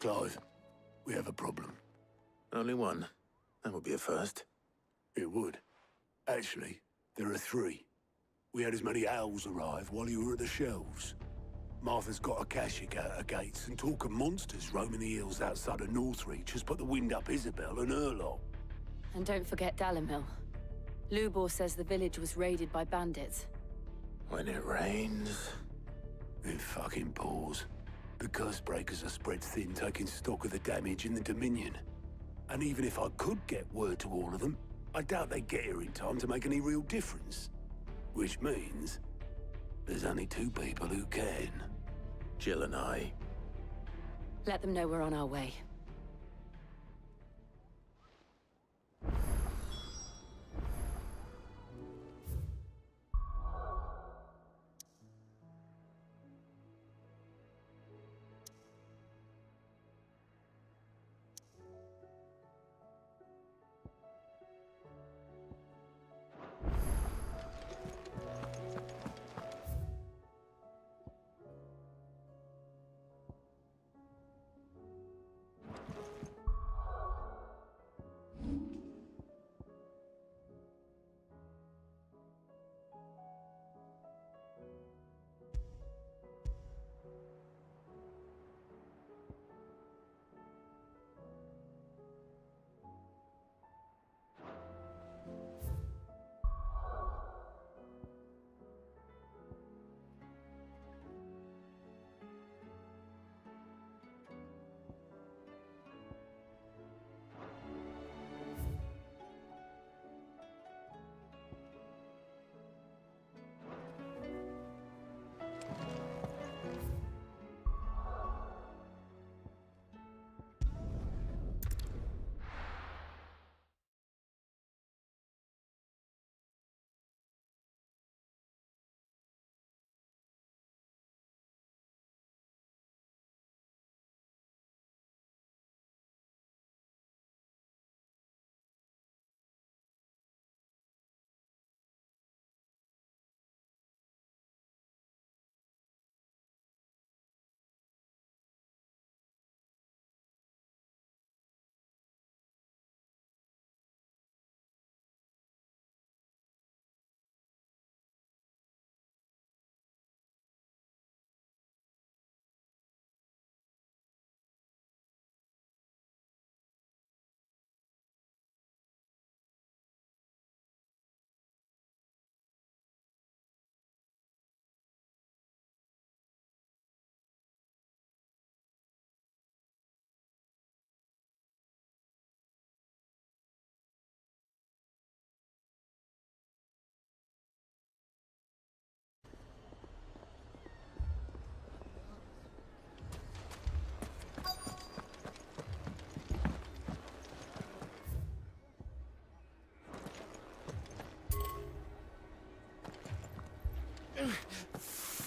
Clive, we have a problem. Only one. That would be a first. It would. Actually, there are 3. We had as many owls arrive while you were at the shelves. Martha's got a Akashic out her gates, and talk of monsters roaming the hills outside of Northreach has put the wind up Isabel and her lot. And don't forget Dalimil. Lubor says the village was raided by bandits. When it rains... It fucking pours. The curse breakers are spread thin, taking stock of the damage in the Dominion. And even if I could get word to all of them, I doubt they'd get here in time to make any real difference. Which means there's only 2 people who can. Jill and I. Let them know we're on our way.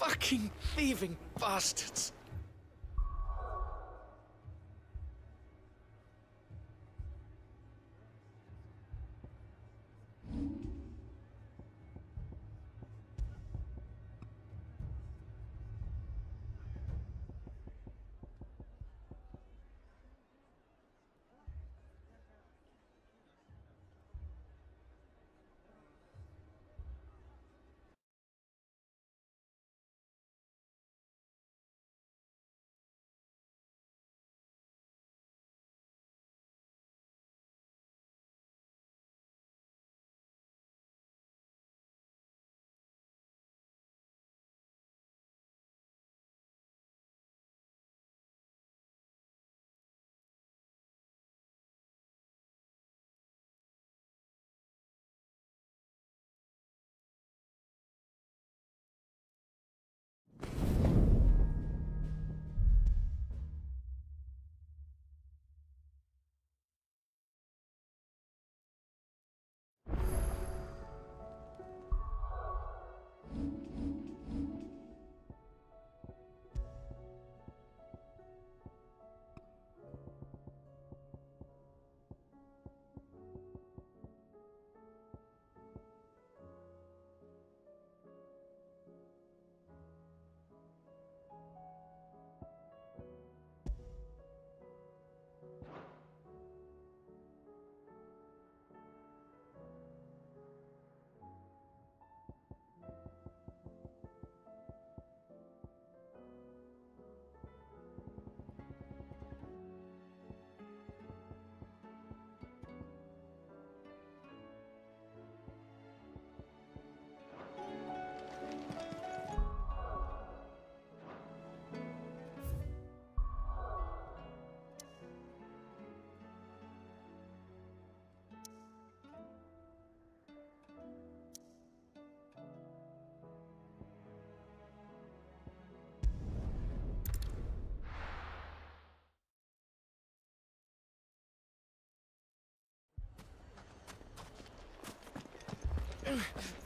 fucking thieving bastards!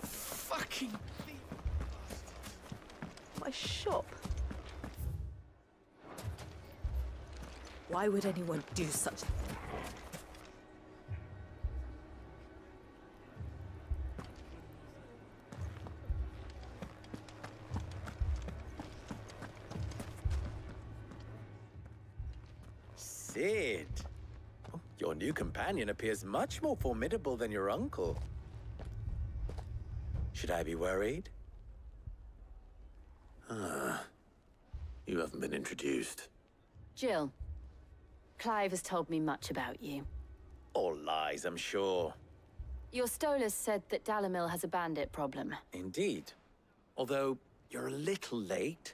Fucking thief. My shop? Why would anyone do such a thing? Sid! Oh, your new companion appears much more formidable than your uncle. Should I be worried? Ah. You haven't been introduced. Jill. Clive has told me much about you. All lies, I'm sure. Your Stolas said that Dalimil has a bandit problem. Indeed. Although, you're a little late.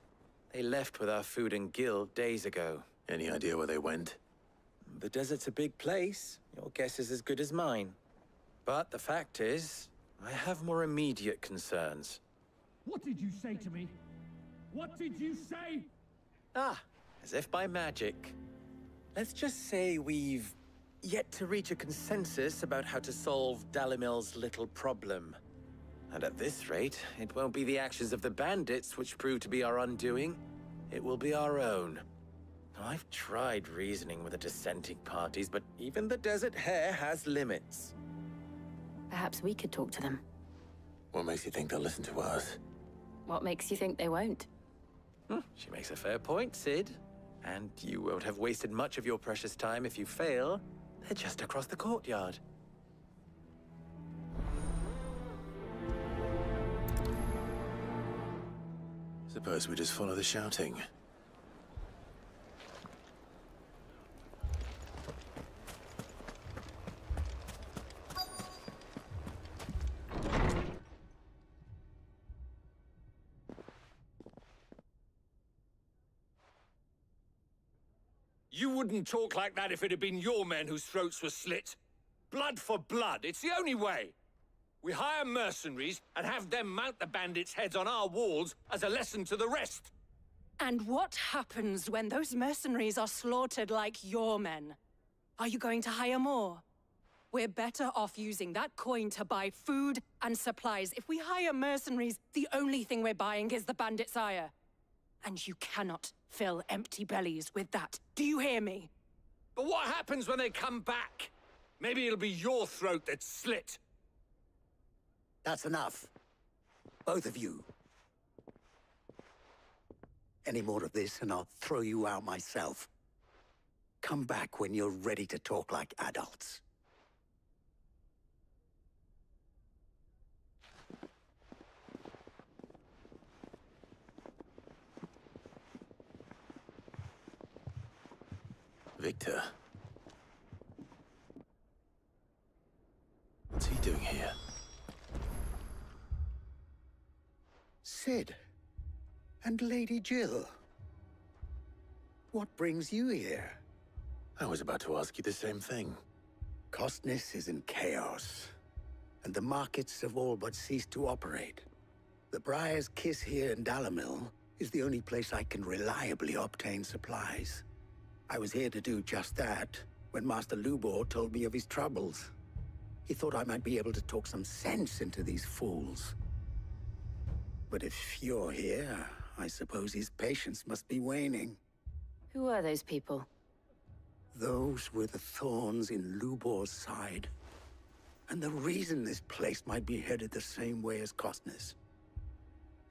They left with our food and guild days ago. Any idea where they went? The desert's a big place. Your guess is as good as mine. But the fact is, I have more immediate concerns. What did you say to me? What did you say? Ah, as if by magic. Let's just say we've yet to reach a consensus about how to solve Dalimil's little problem. And at this rate, it won't be the actions of the bandits which prove to be our undoing. It will be our own. I've tried reasoning with the dissenting parties, but even the Desert Hare has limits. Perhaps we could talk to them. What makes you think they'll listen to us? What makes you think they won't? She makes a fair point, Sid. And you won't have wasted much of your precious time if you fail. They're just across the courtyard. Suppose we just follow the shouting. You wouldn't talk like that if it had been your men whose throats were slit. Blood for blood, it's the only way. We hire mercenaries and have them mount the bandits' heads on our walls as a lesson to the rest. And what happens when those mercenaries are slaughtered like your men? Are you going to hire more? We're better off using that coin to buy food and supplies. If we hire mercenaries, the only thing we're buying is the bandit's ire. And you cannot fill empty bellies with that. Do you hear me? But what happens when they come back? Maybe it'll be your throat that's slit. That's enough. Both of you. Any more of this and I'll throw you out myself. Come back when you're ready to talk like adults. Victor. What's he doing here? Sid. And Lady Jill. What brings you here? I was about to ask you the same thing. Costness is in chaos, and the markets have all but ceased to operate. The Briar's Kiss here in Dalimil is the only place I can reliably obtain supplies. I was here to do just that when Master Lubor told me of his troubles. He thought I might be able to talk some sense into these fools. But if you're here, I suppose his patience must be waning. Who are those people? Those were the thorns in Lubor's side. And the reason this place might be headed the same way as Costness.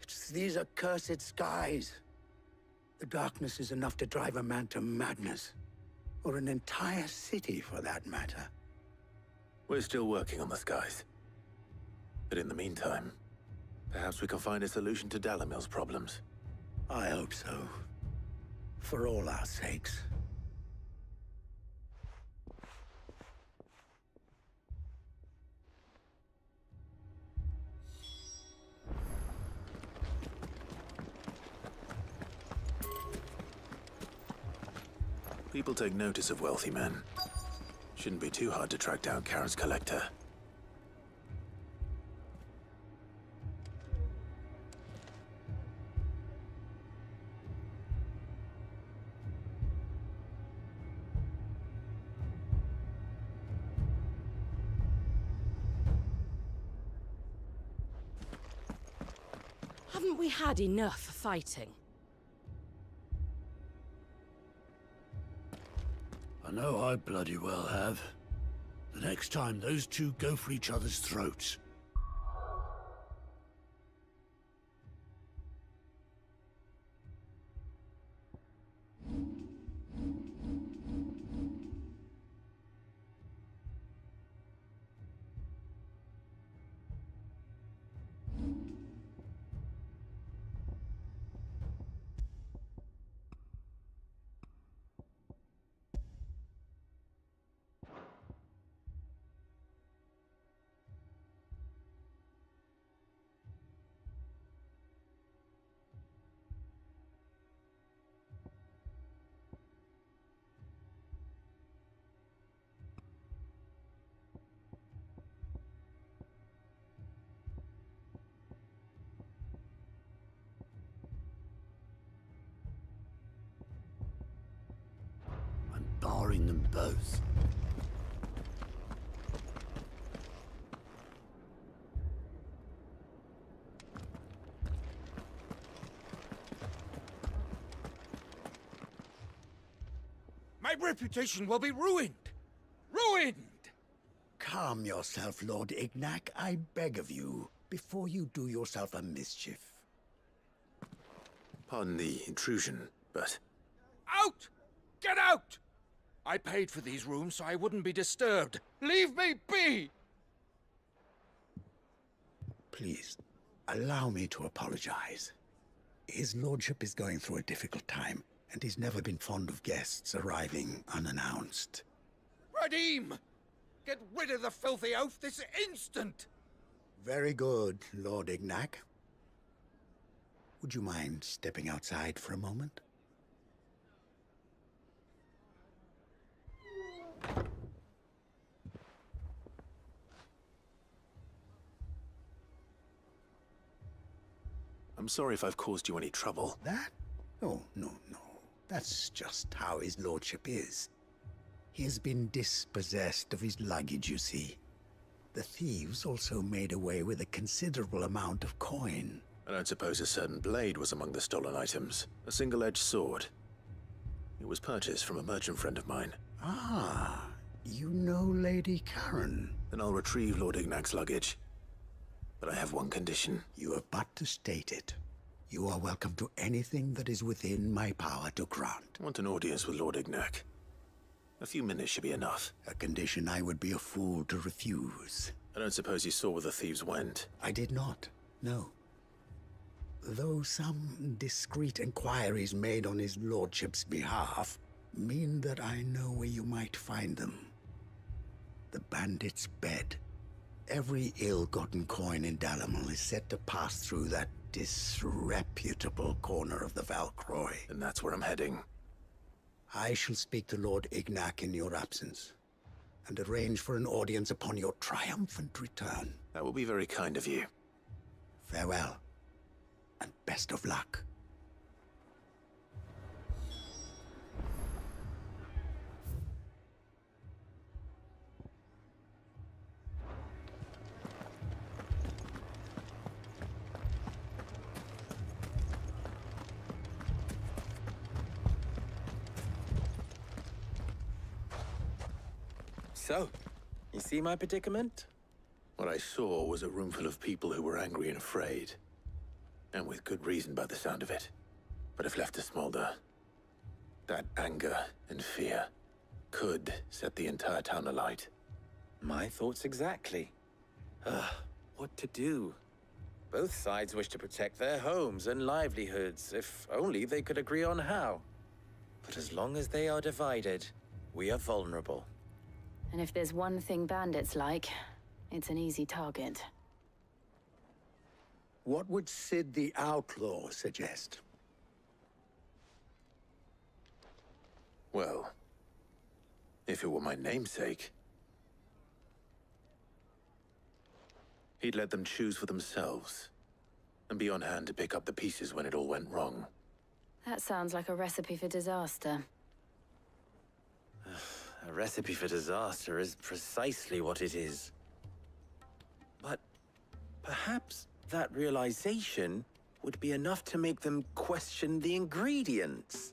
It's these accursed skies. The darkness is enough to drive a man to madness. Or an entire city, for that matter. We're still working on the skies. But in the meantime, perhaps we can find a solution to Dalimil's problems. I hope so. For all our sakes. People take notice of wealthy men. Shouldn't be too hard to track down Karen's collector. Haven't we had enough fighting? I know I bloody well have. The next time those two go for each other's throats. Barring them both. My reputation will be ruined! Ruined! Calm yourself, Lord Ignac, I beg of you, before you do yourself a mischief. Pardon the intrusion, but... Out! Get out! I paid for these rooms so I wouldn't be disturbed. Leave me be! Please, allow me to apologize. His lordship is going through a difficult time, and he's never been fond of guests arriving unannounced. Radim! Get rid of the filthy oaf this instant! Very good, Lord Ignac. Would you mind stepping outside for a moment? I'm sorry if I've caused you any trouble. That? Oh, no. That's just how his lordship is. He has been dispossessed of his luggage, you see. The thieves also made away with a considerable amount of coin. I don't suppose a certain blade was among the stolen items. A single-edged sword. It was purchased from a merchant friend of mine. Ah, you know Lady Karen. Then I'll retrieve Lord Ignac's luggage. But I have one condition. You have but to state it. You are welcome to anything that is within my power to grant. I want an audience with Lord Ignac. A few minutes should be enough. A condition I would be a fool to refuse. I don't suppose you saw where the thieves went? I did not, no. Though some discreet inquiries made on his lordship's behalf mean that I know where you might find them. The bandit's bed. Every ill-gotten coin in Dalimil is said to pass through that disreputable corner of the Valcroy. And that's where I'm heading. I shall speak to Lord Ignac in your absence, and arrange for an audience upon your triumphant return. That will be very kind of you. Farewell, and best of luck. So, you see my predicament? What I saw was a room full of people who were angry and afraid. And with good reason by the sound of it. But if left to smolder, that anger and fear could set the entire town alight. My thoughts exactly. What to do? Both sides wish to protect their homes and livelihoods, if only they could agree on how. But as long as they are divided, we are vulnerable. And if there's one thing bandits like, it's an easy target. What would Sid the Outlaw suggest? Well, if it were my namesake, he'd let them choose for themselves, and be on hand to pick up the pieces when it all went wrong. That sounds like a recipe for disaster. A recipe for disaster is precisely what it is. But perhaps that realization would be enough to make them question the ingredients.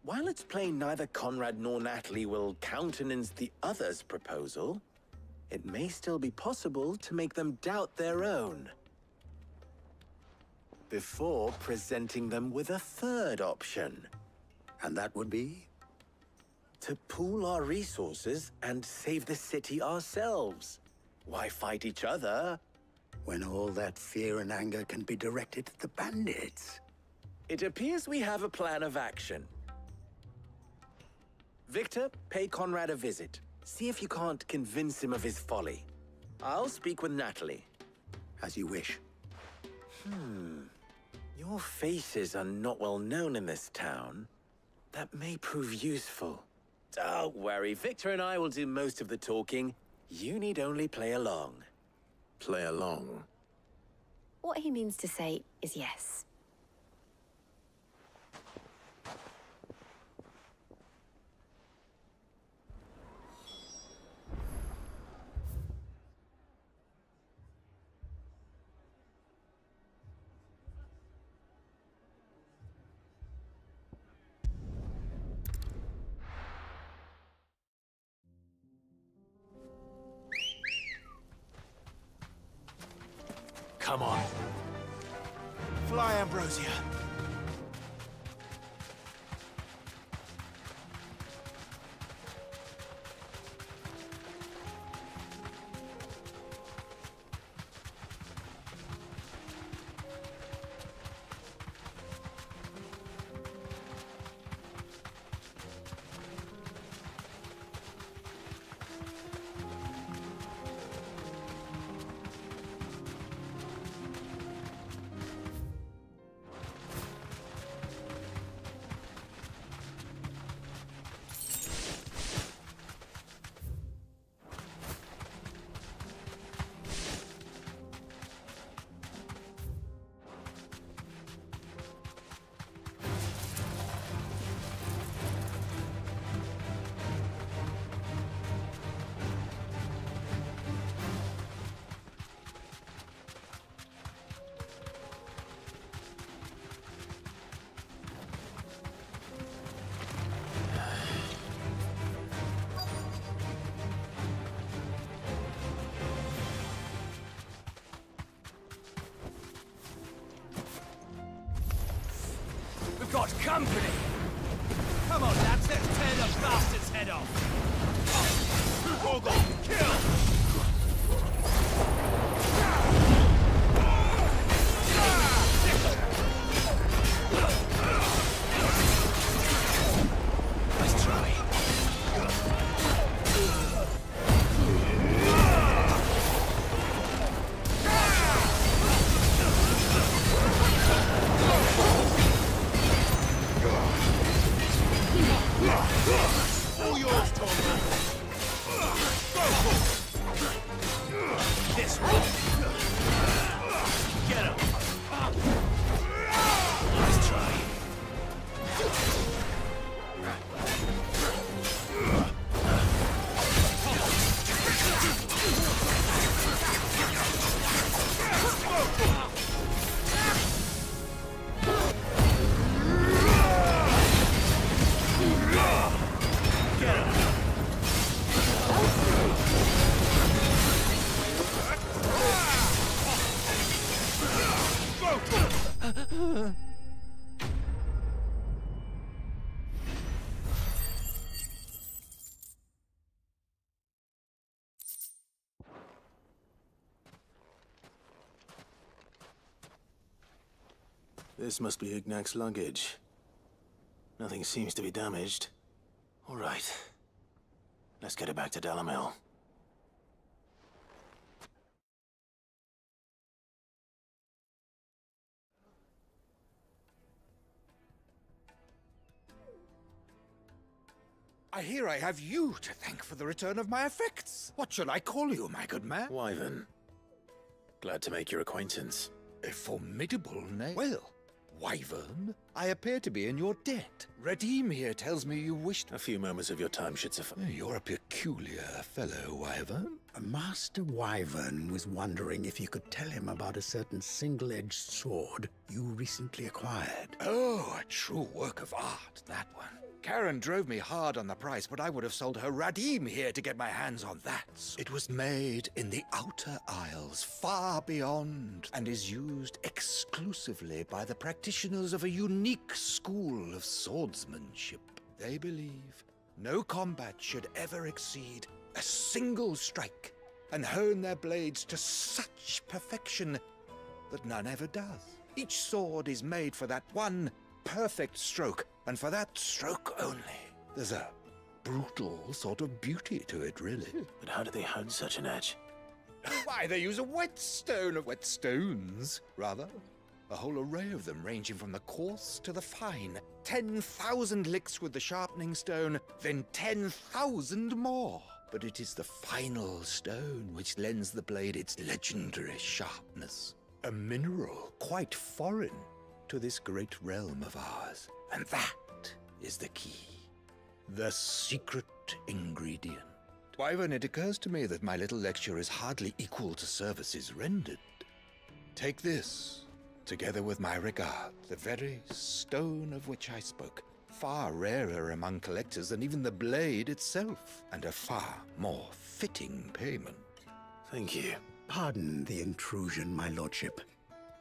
While it's plain neither Conrad nor Natalie will countenance the other's proposal, it may still be possible to make them doubt their own. Before presenting them with a third option. And that would be? To pool our resources and save the city ourselves. Why fight each other? When all that fear and anger can be directed at the bandits. It appears we have a plan of action. Victor, pay Conrad a visit. See if you can't convince him of his folly. I'll speak with Natalie. As you wish. Your faces are not well known in this town. That may prove useful. Don't worry, Victor and I will do most of the talking. You need only play along. Play along? What he means to say is yes. Come on. Fly, Ambrosia. got company! Come on, lads, let's tear the bastard's head off! Google, kill! Let's try. All yours, Tom. This one. Get him. Let's try. Get him. This must be Ignac's luggage. Nothing seems to be damaged. All right. Let's get it back to Dalimil. I hear I have you to thank for the return of my effects. What shall I call you, my good man? Wyvern. Glad to make your acquaintance. A formidable name. Well, Wyvern, I appear to be in your debt. Redeem here tells me you wished... A few moments of your time should suffice. You're a peculiar fellow, Wyvern. Master Wyvern was wondering if you could tell him about a certain single-edged sword you recently acquired. Oh, a true work of art, that one. Karen drove me hard on the price, but I would have sold her Radim here to get my hands on that. It was made in the Outer Isles, far beyond, and is used exclusively by the practitioners of a unique school of swordsmanship. They believe no combat should ever exceed a single strike, and hone their blades to such perfection that none ever does. Each sword is made for that one perfect stroke, and for that stroke only. There's a brutal sort of beauty to it, really. But how do they hone such an edge? Why, they use a whetstone of whetstones, rather. A whole array of them, ranging from the coarse to the fine. 10,000 licks with the sharpening stone, then 10,000 more. But it is the final stone which lends the blade its legendary sharpness. A mineral quite foreign to this great realm of ours. And that is the key. The secret ingredient. Wyvern, it occurs to me that my little lecture is hardly equal to services rendered. Take this, together with my regard, the very stone of which I spoke, far rarer among collectors than even the blade itself, and a far more fitting payment. Thank you. Pardon the intrusion, my lordship.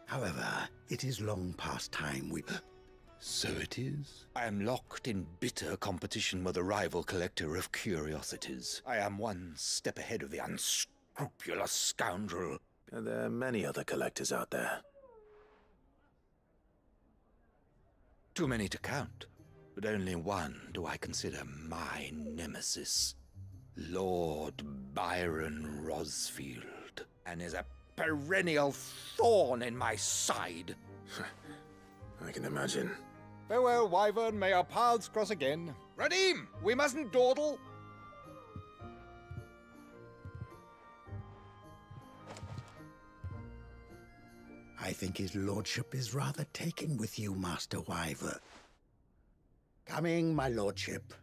However, it is long past time we... So it is. I am locked in bitter competition with a rival collector of curiosities. I am one step ahead of the unscrupulous scoundrel. And there are many other collectors out there. Too many to count, but only one do I consider my nemesis. Lord Byron Rosfield, and is a perennial thorn in my side. I can imagine. Farewell, Wyvern. May our paths cross again. Radim, we mustn't dawdle. I think his lordship is rather taken with you, Master Wyvern. Coming, my lordship.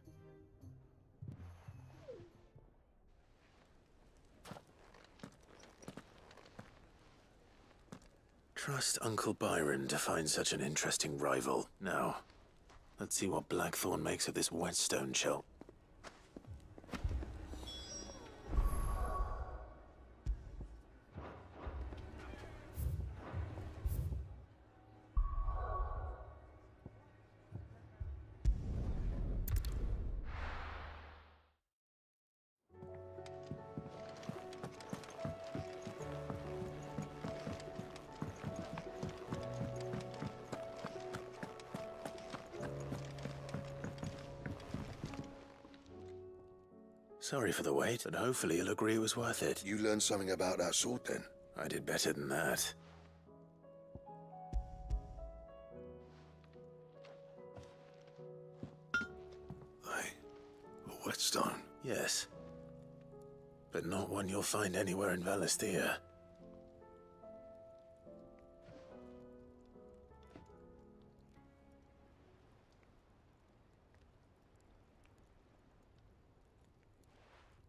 Trust Uncle Byron to find such an interesting rival. Now, let's see what Blackthorn makes of this whetstone shell. Sorry for the wait, but hopefully you'll agree it was worth it. You learned something about that sword, then? I did better than that. A whetstone? Yes. But not one you'll find anywhere in Valisthea.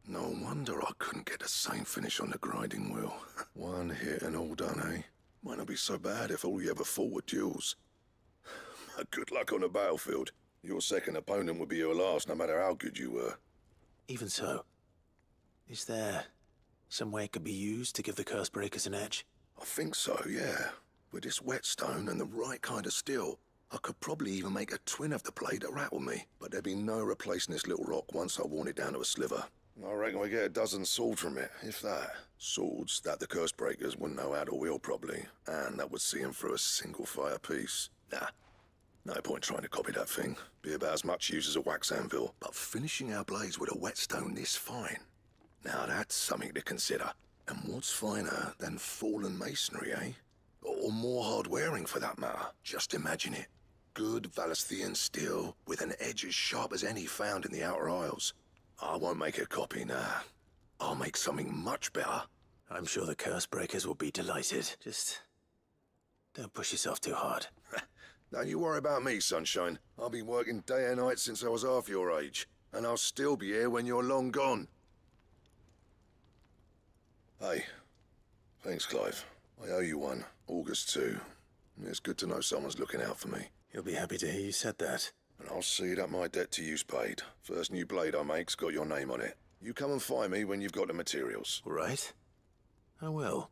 No wonder I couldn't get the same finish on the grinding wheel. One hit and all done, eh? Might not be so bad if all you ever fought were duels. Good luck on the battlefield. Your second opponent would be your last, no matter how good you were. Even so, is there some way it could be used to give the curse breakers an edge? I think so, yeah. With this whetstone and the right kind of steel, I could probably even make a twin of the blade that rattled me. But there'd be no replacing this little rock once I worn it down to a sliver. I reckon we get a dozen swords from it, if that. Swords that the curse breakers wouldn't know how to wield properly, and that would see them through a single fire piece. Nah, no point trying to copy that thing. Be about as much use as a wax anvil. But finishing our blades with a whetstone this fine, now that's something to consider. And what's finer than fallen masonry, eh? Or more hard-wearing, for that matter. Just imagine it. Good Valisthean steel with an edge as sharp as any found in the Outer Isles. I won't make a copy, nah. I'll make something much better. I'm sure the curse breakers will be delighted. Just don't push yourself too hard. Don't you worry about me, Sunshine. I've been working day and night since I was half your age, and I'll still be here when you're long gone. Hey, thanks, Clive. I owe you one. August 2. It's good to know someone's looking out for me. You'll be happy to hear you said that. And I'll see that my debt to you's paid. First new blade I make's got your name on it. You come and find me when you've got the materials. All right. I will.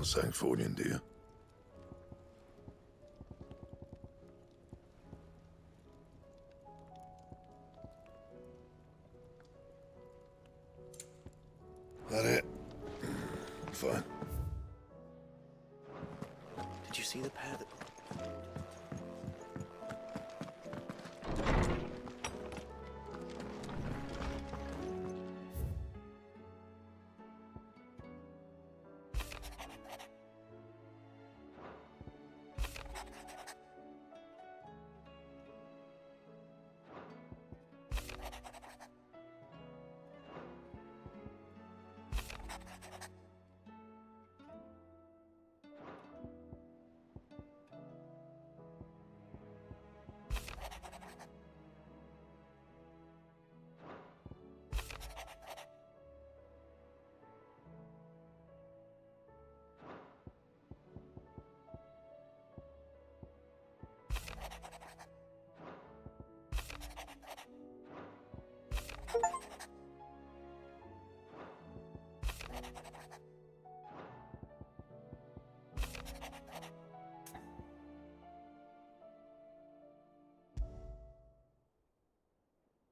Something for you, dear. That it? Fine. Did you see the pair that...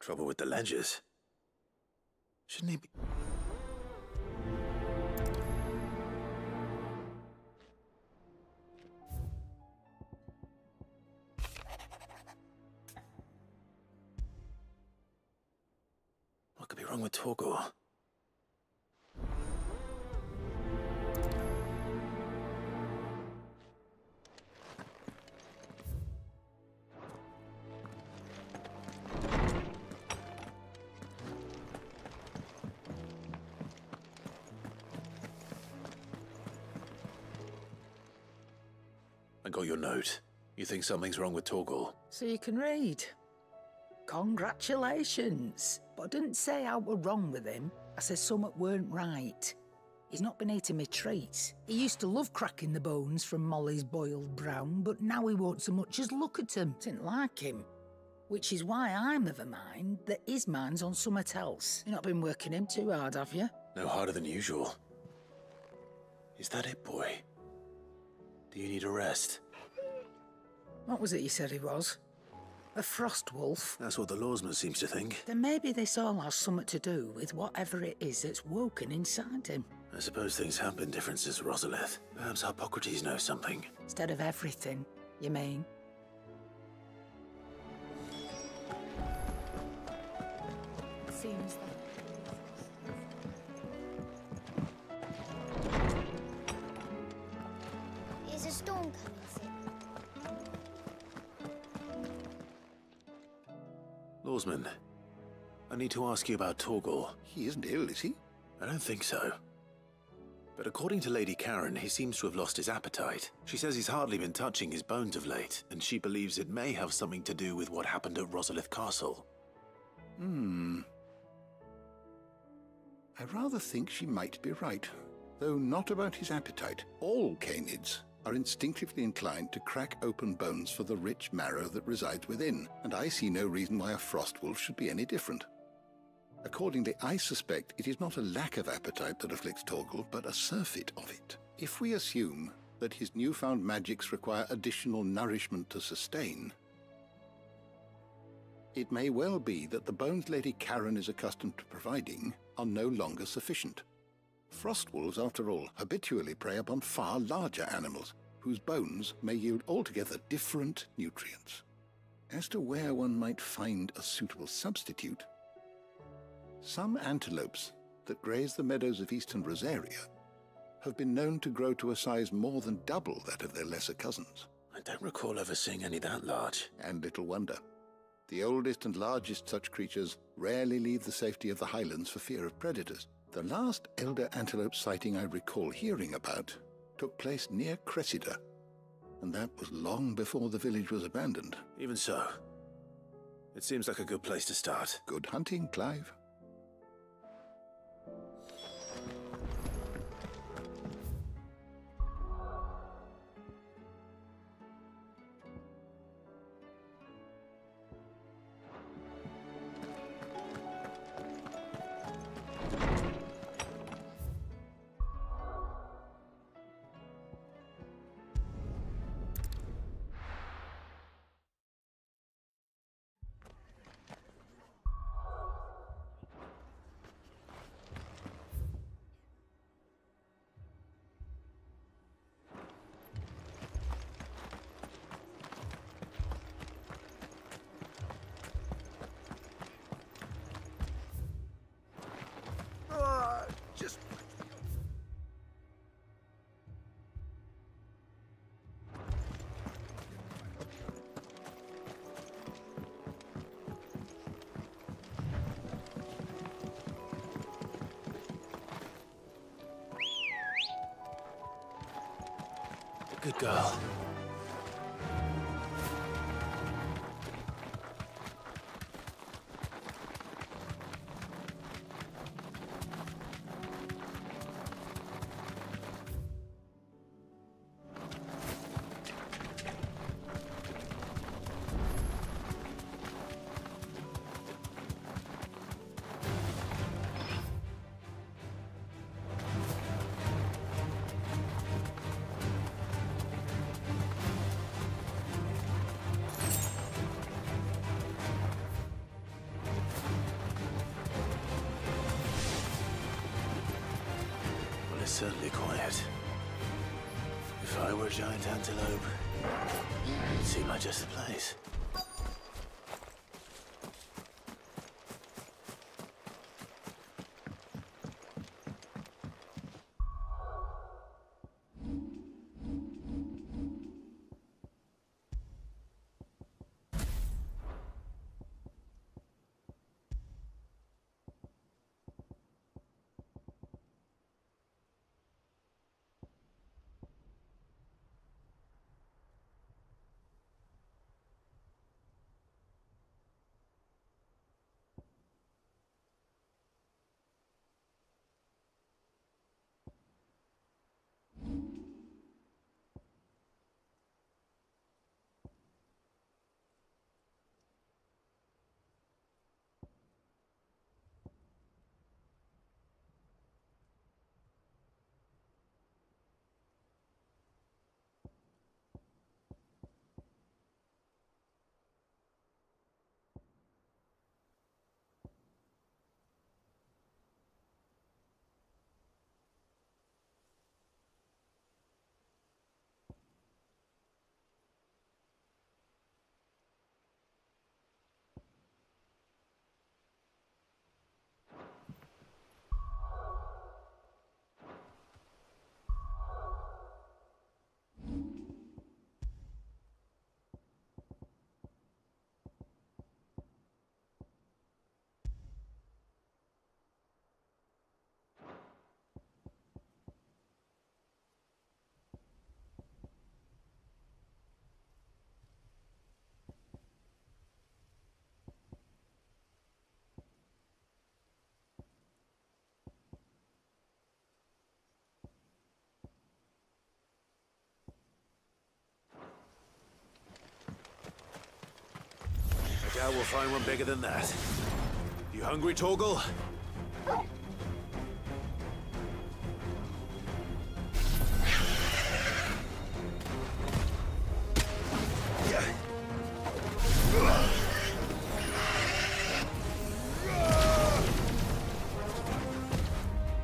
Trouble with the ledgers. Shouldn't he be... What could be wrong with Torgor? I got your note. You think something's wrong with Torgor? So you can read. Congratulations. But I didn't say I were wrong with him. I said something weren't right. He's not been eating me treats. He used to love cracking the bones from Molly's boiled brown, but now he won't so much as look at 'em. Didn't like him. Which is why I'm of a mind that his mind's on something else. You've not been working him too hard, have you? No harder than usual. Is that it, boy? Do you need a rest? What was it you said he was? A frost wolf? That's what the lawsman seems to think. Then maybe this all has something to do with whatever it is that's woken inside him. I suppose things have been different since Rosalith. Perhaps Hippocrates knows something. Instead of everything, you mean? Seems that... Is a storm coming, Sid? Lawsman, I need to ask you about Torgal. He isn't ill, is he? I don't think so. But according to Lady Karen, he seems to have lost his appetite. She says he's hardly been touching his bones of late, and she believes it may have something to do with what happened at Rosalith Castle. I rather think she might be right, though not about his appetite. All canids are instinctively inclined to crack open bones for the rich marrow that resides within, and I see no reason why a frostwolf should be any different. Accordingly, I suspect it is not a lack of appetite that afflicts Torgal, but a surfeit of it. If we assume that his newfound magics require additional nourishment to sustain, it may well be that the bones Lady Karen is accustomed to providing are no longer sufficient. Frostwolves, after all, habitually prey upon far larger animals, whose bones may yield altogether different nutrients. As to where one might find a suitable substitute, some antelopes that graze the meadows of eastern Rosaria have been known to grow to a size more than double that of their lesser cousins. I don't recall ever seeing any that large. And little wonder. The oldest and largest such creatures rarely leave the safety of the highlands for fear of predators. The last elder antelope sighting I recall hearing about took place near Cressida, and that was long before the village was abandoned. Even so, it seems like a good place to start. Good hunting, Clive. Good girl. It's certainly quiet. If I were a giant antelope, it seemed like just the place. doubt we'll find one bigger than that. You hungry, Torgal?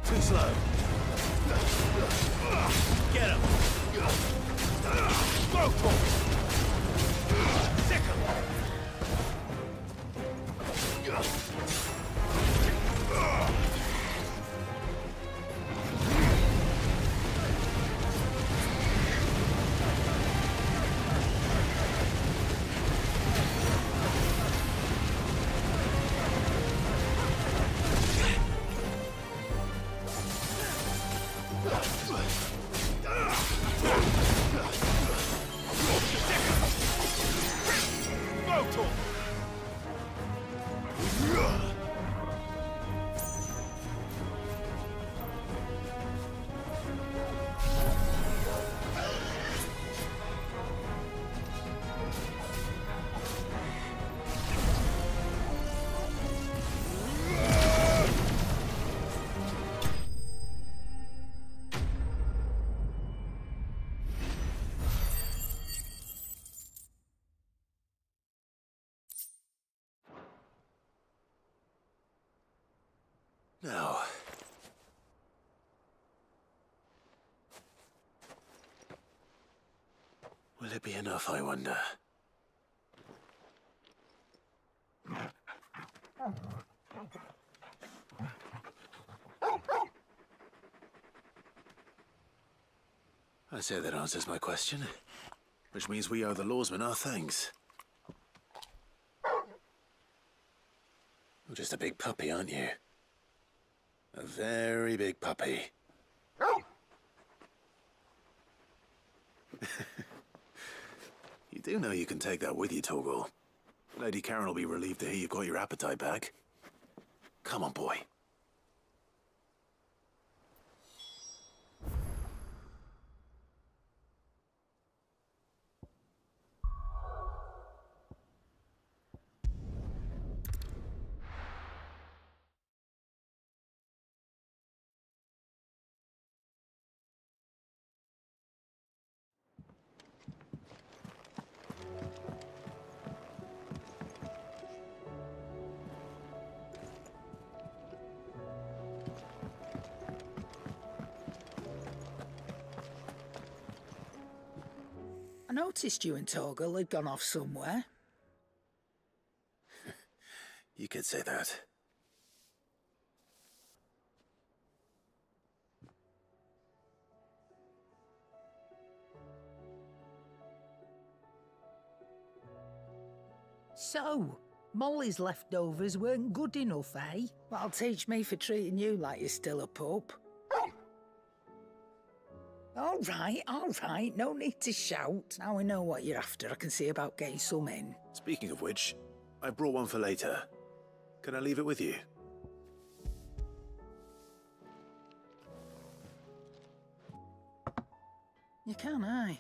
Too slow. Get him. Go, Torgal. Sick him. Now, will it be enough, I wonder? I say that answers my question, which means we owe the lawsman our thanks. You're just a big puppy, aren't you? A very big puppy. You do know you can take that with you, Torgal. Lady Karen will be relieved to hear you've got your appetite back. Come on, boy. I noticed you and Torgal had gone off somewhere. You could say that. So, Molly's leftovers weren't good enough, eh? That'll teach me for treating you like you're still a pup. All right, no need to shout. Now we know what you're after. I can see about getting some in. Speaking of which, I brought one for later. Can I leave it with you? You can, aye.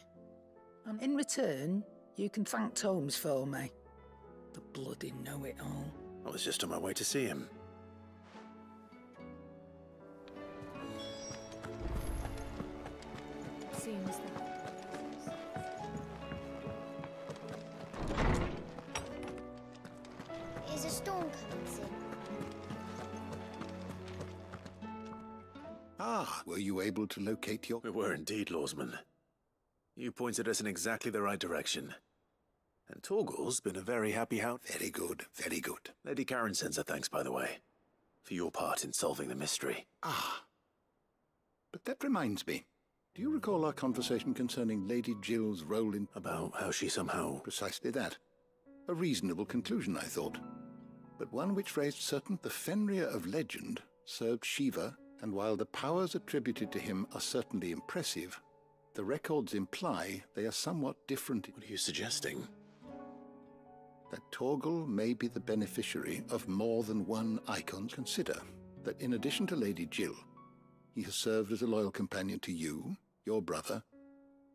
And in return, you can thank Tomes for me. The bloody know-it-all. I was just on my way to see him. Seems that... Is a storm coming soon? Ah, were you able to locate your... We were indeed, Lawsman. You pointed us in exactly the right direction. And Torgal's been a very happy hound. Very good, very good. Lady Karen sends her thanks, by the way, for your part in solving the mystery. Ah. But that reminds me. Do you recall our conversation concerning Lady Jill's role in... About how she somehow... Precisely that. A reasonable conclusion, I thought. But one which raised certain the Fenrir of legend served Shiva, and while the powers attributed to him are certainly impressive, the records imply they are somewhat different. What are you suggesting? That Torgal may be the beneficiary of more than one icon. Consider that in addition to Lady Jill, he has served as a loyal companion to you, your brother,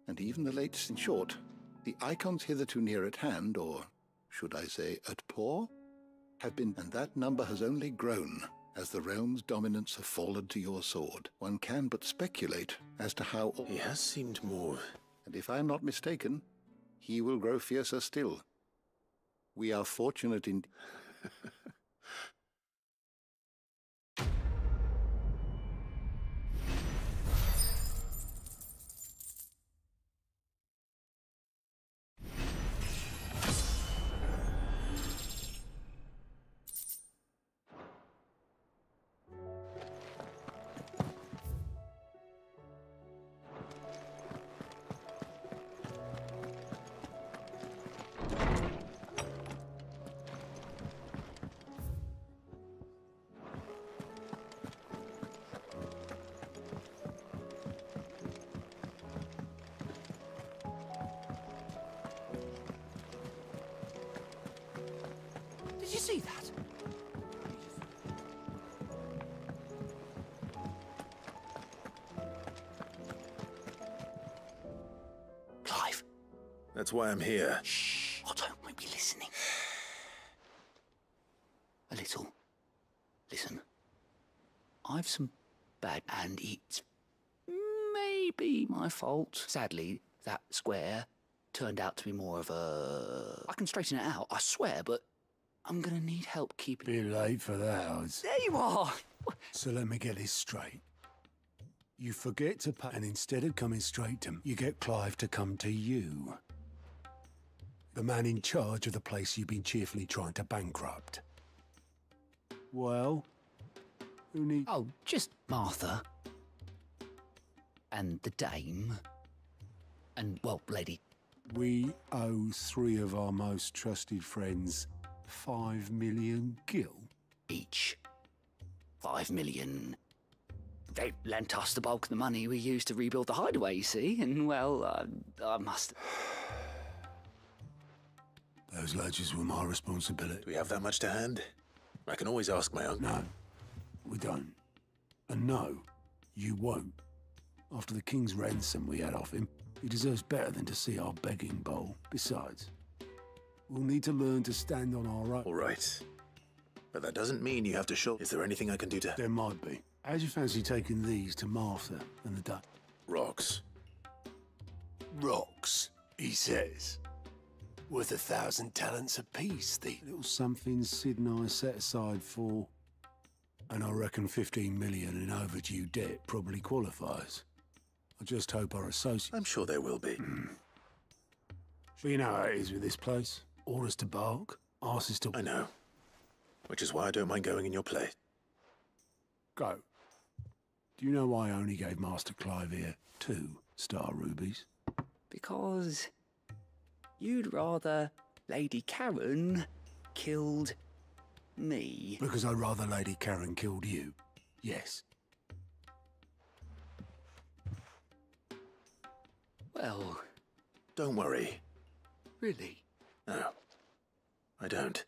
and even the latest. In short, the icons hitherto near at hand, or should I say at poor, have been, and that number has only grown as the realm's dominance have fallen to your sword. One can but speculate as to how... He has seemed more... And if I am not mistaken, he will grow fiercer still. We are fortunate in... Did you see that? Clive. That's why I'm here. Shh. Otto might be listening. A little. Listen. I've some bad, and it's maybe my fault. Sadly, that square turned out to be more of a... I can straighten it out, I swear, but I'm gonna need help keeping... Bit late for that, Oz. There you are! So let me get this straight. You forget to pay, and instead of coming straight to him, you get Clive to come to you. The man in charge of the place you've been cheerfully trying to bankrupt. Well, who needs... Oh, just Martha. And the dame. And, well, lady. We owe 3 of our most trusted friends 5 million gil. Each. 5 million. They lent us the bulk of the money we used to rebuild the hideaway, you see, and, well, I must... Those ledgers were my responsibility. Do we have that much to hand? I can always ask my uncle. No, we don't. And no, you won't. After the king's ransom we had off him, he deserves better than to see our begging bowl. Besides, we'll need to learn to stand on our own. All right. But that doesn't mean you have to show... Is there anything I can do to... There might be. How'd you fancy taking these to Martha and the duck? Rocks. Rocks, he says. Worth 1,000 talents apiece, the little something Sid and I set aside for... And I reckon 15 million in overdue debt probably qualifies. I just hope our associates... I'm sure there will be. But you know how it is with this place. Orders to bark, arses to... I know. Which is why I don't mind going in your place. Go. Do you know why I only gave Master Clive here 2 star rubies? Because you'd rather Lady Karen killed me. Because I'd rather Lady Karen killed you. Yes. Well... Don't worry. Really? No. I don't.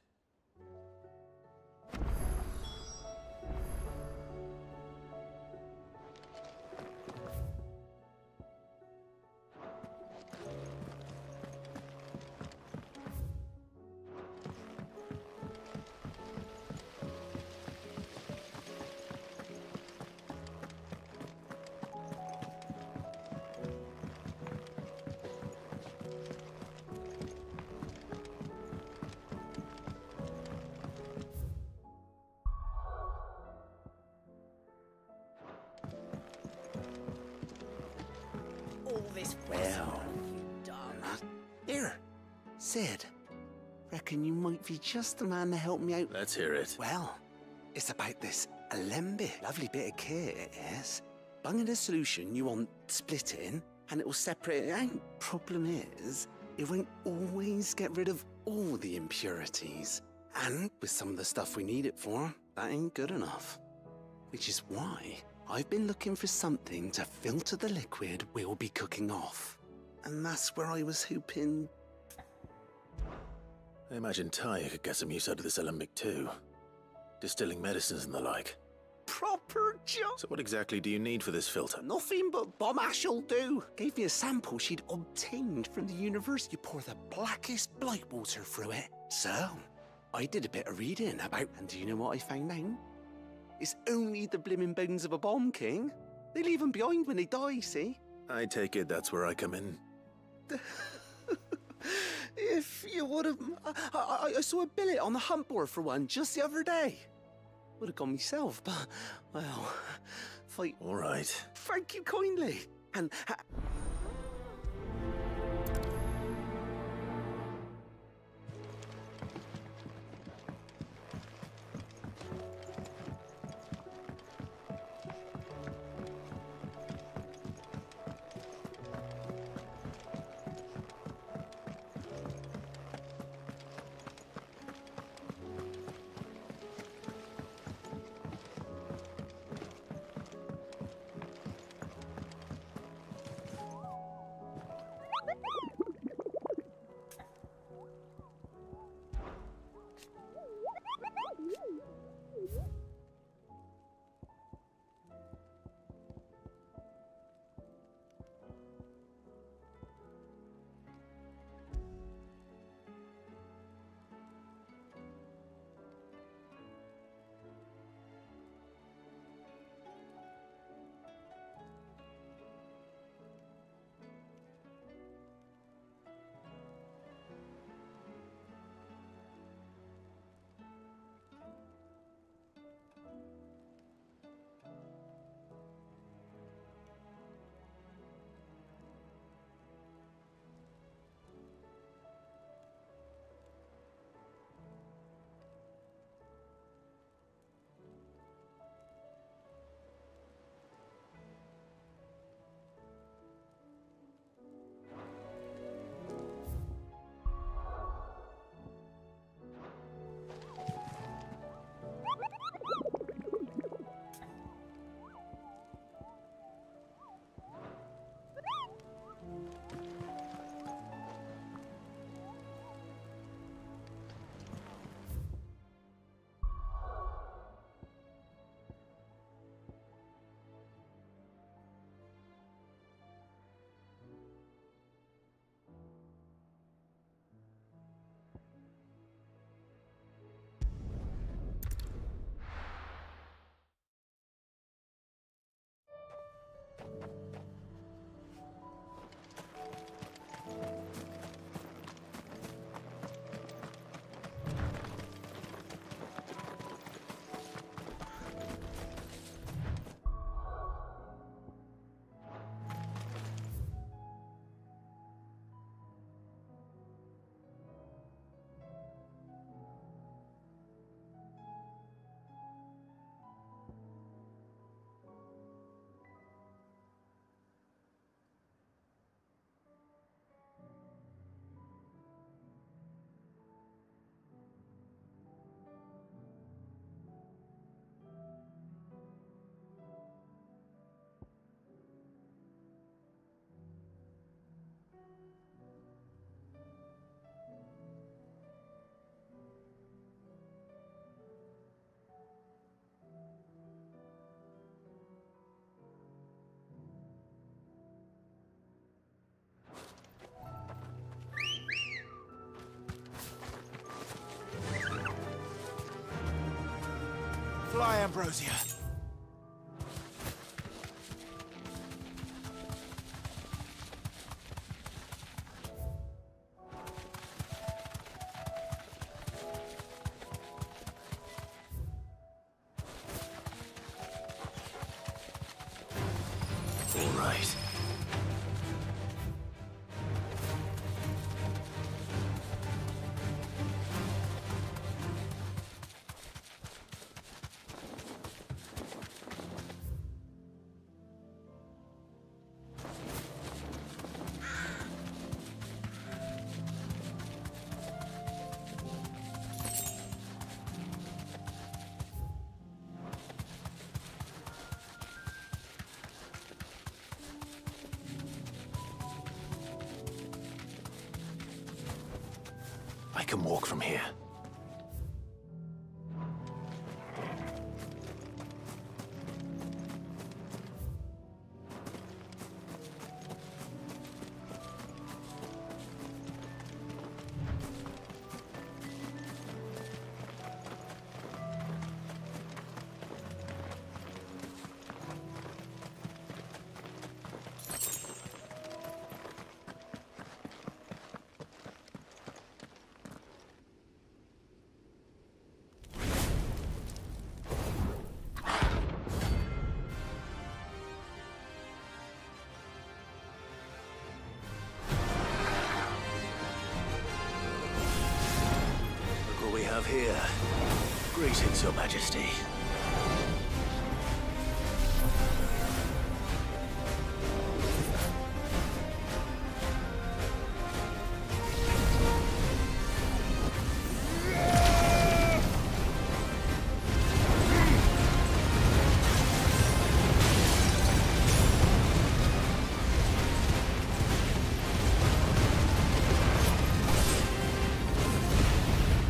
Well, here, Sid. Reckon you might be just the man to help me out. Let's hear it. Well, it's about this alembic. Lovely bit of kit it is. Bunging a solution you want splitting, and it will separate it out. Problem is, it won't always get rid of all the impurities. And with some of the stuff we need it for, that ain't good enough. Which is why I've been looking for something to filter the liquid we'll be cooking off. And that's where I was hoping... I imagine Ty could get some use out of this alembic too. Distilling medicines and the like. Proper job! So what exactly do you need for this filter? Nothing but bomb ash'll do. Gave me a sample she'd obtained from the university. You pour the blackest blight water through it, So, I did a bit of reading about, and do you know what I found out? It's only the blimmin' bones of a bomb king. They leave them behind when they die, see? I take it that's where I come in. If you would have... I saw a billet on the hunt board for one just the other day. Would have gone myself, but, well, fight... All right. Thank you kindly. And... Fly, Ambrosia. All right. I can walk from here. have here. Greetings, Your Majesty.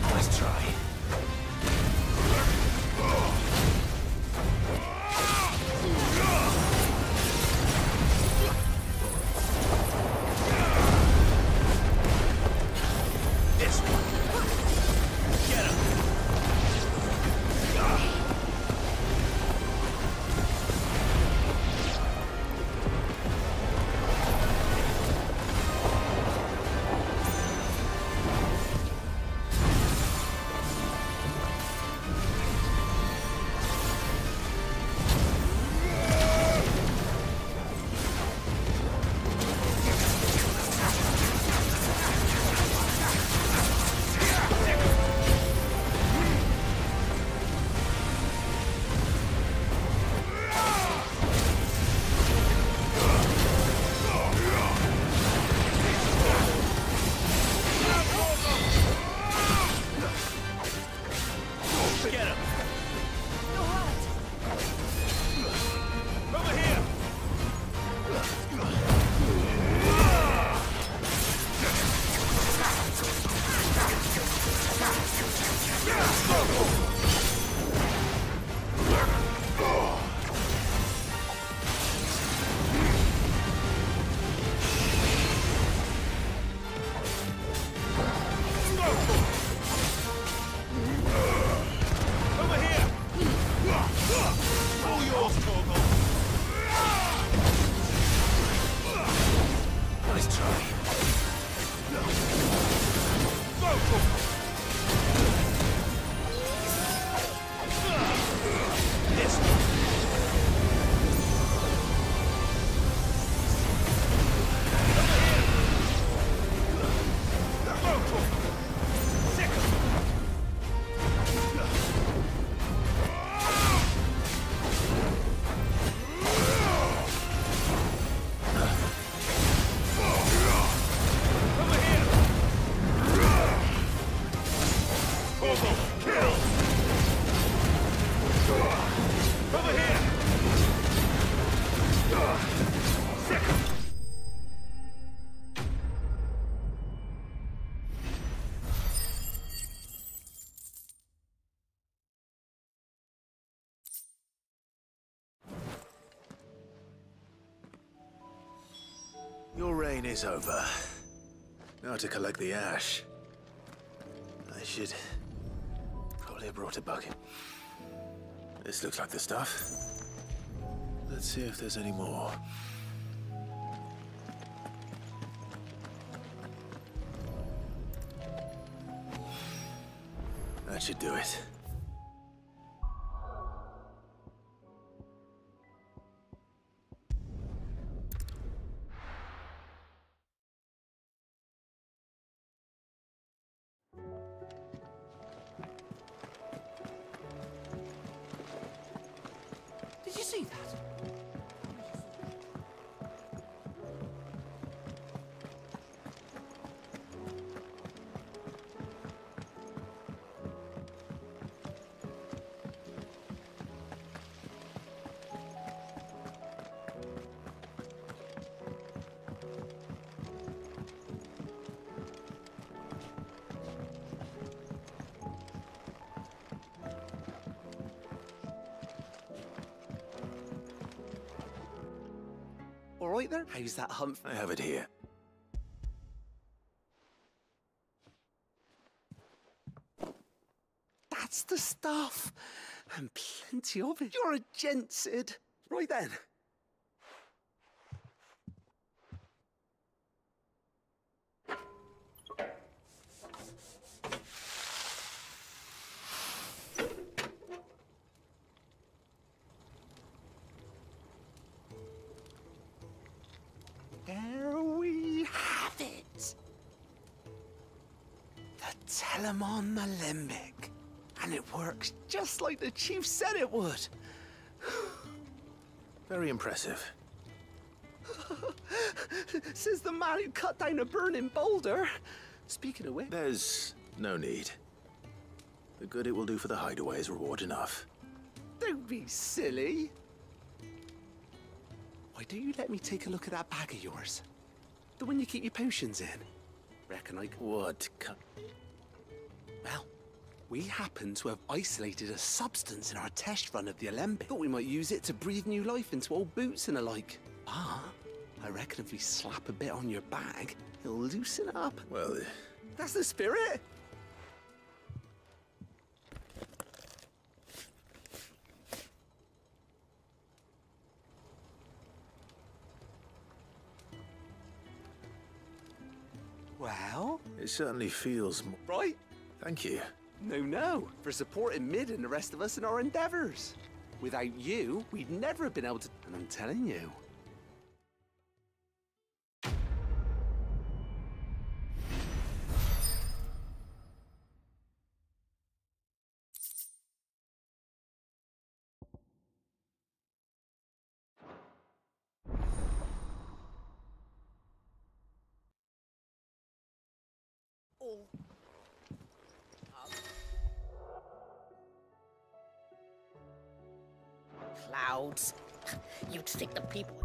Nice try. Your reign is over. Now to collect the ash. I should probably have brought a bucket. This looks like the stuff. Let's see if there's any more. That should do it. Did you see that? All right then, how's that hunt? I have it here. That's the stuff. And plenty of it. You're a gent, Sid. Right then. There we have it. The Telemon Alembic. And it works just like the chief said it would. Very impressive. Says the man who cut down a burning boulder. Speaking of which... There's no need. The good it will do for the hideaway is reward enough. Don't be silly. Why don't you let me take a look at that bag of yours? The one you keep your potions in. Reckon I... What? Well, we happen to have isolated a substance in our test run of the Alembic. Thought we might use it to breathe new life into old boots and the like. Ah, I reckon if we slap a bit on your bag, it'll loosen up. Well, that's the spirit. Well? It certainly feels more... Right? Thank you. No, for supporting Mid and the rest of us in our endeavors. Without you, we'd never have been able to... And I'm telling you. Clouds. You'd think the people...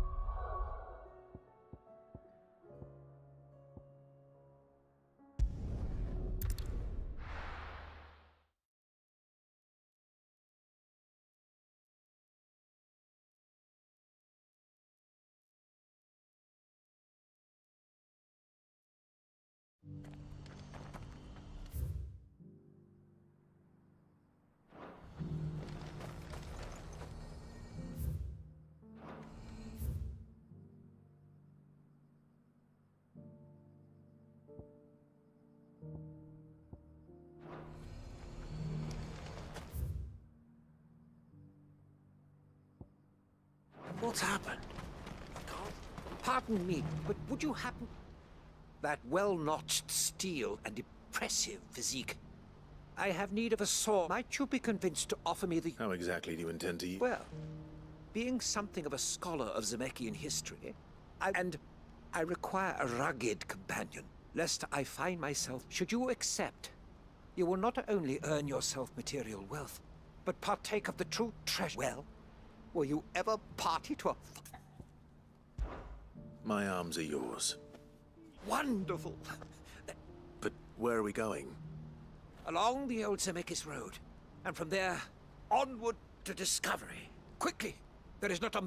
What's happened? Pardon me, but would you happen... That well-notched steel and impressive physique. I have need of a sword. Might you be convinced to offer me the... How exactly do you intend to use... Well, being something of a scholar of Zemeckis history, I require a rugged companion, lest I find myself... Should you accept, you will not only earn yourself material wealth, but partake of the true treasure. Well, will you ever party to a... My arms are yours. Wonderful! But where are we going? Along the old Zemeckis road, and from there, onward to discovery. Quickly! There is not a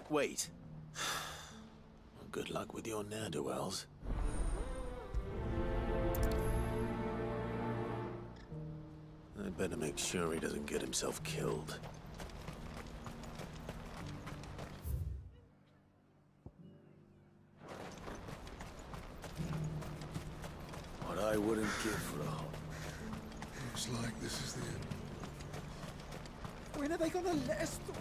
Wait. Good luck with your ne'er-do-wells. I'd better make sure he doesn't get himself killed. What I wouldn't give for a home. Looks like this is the end. When are they gonna let us through?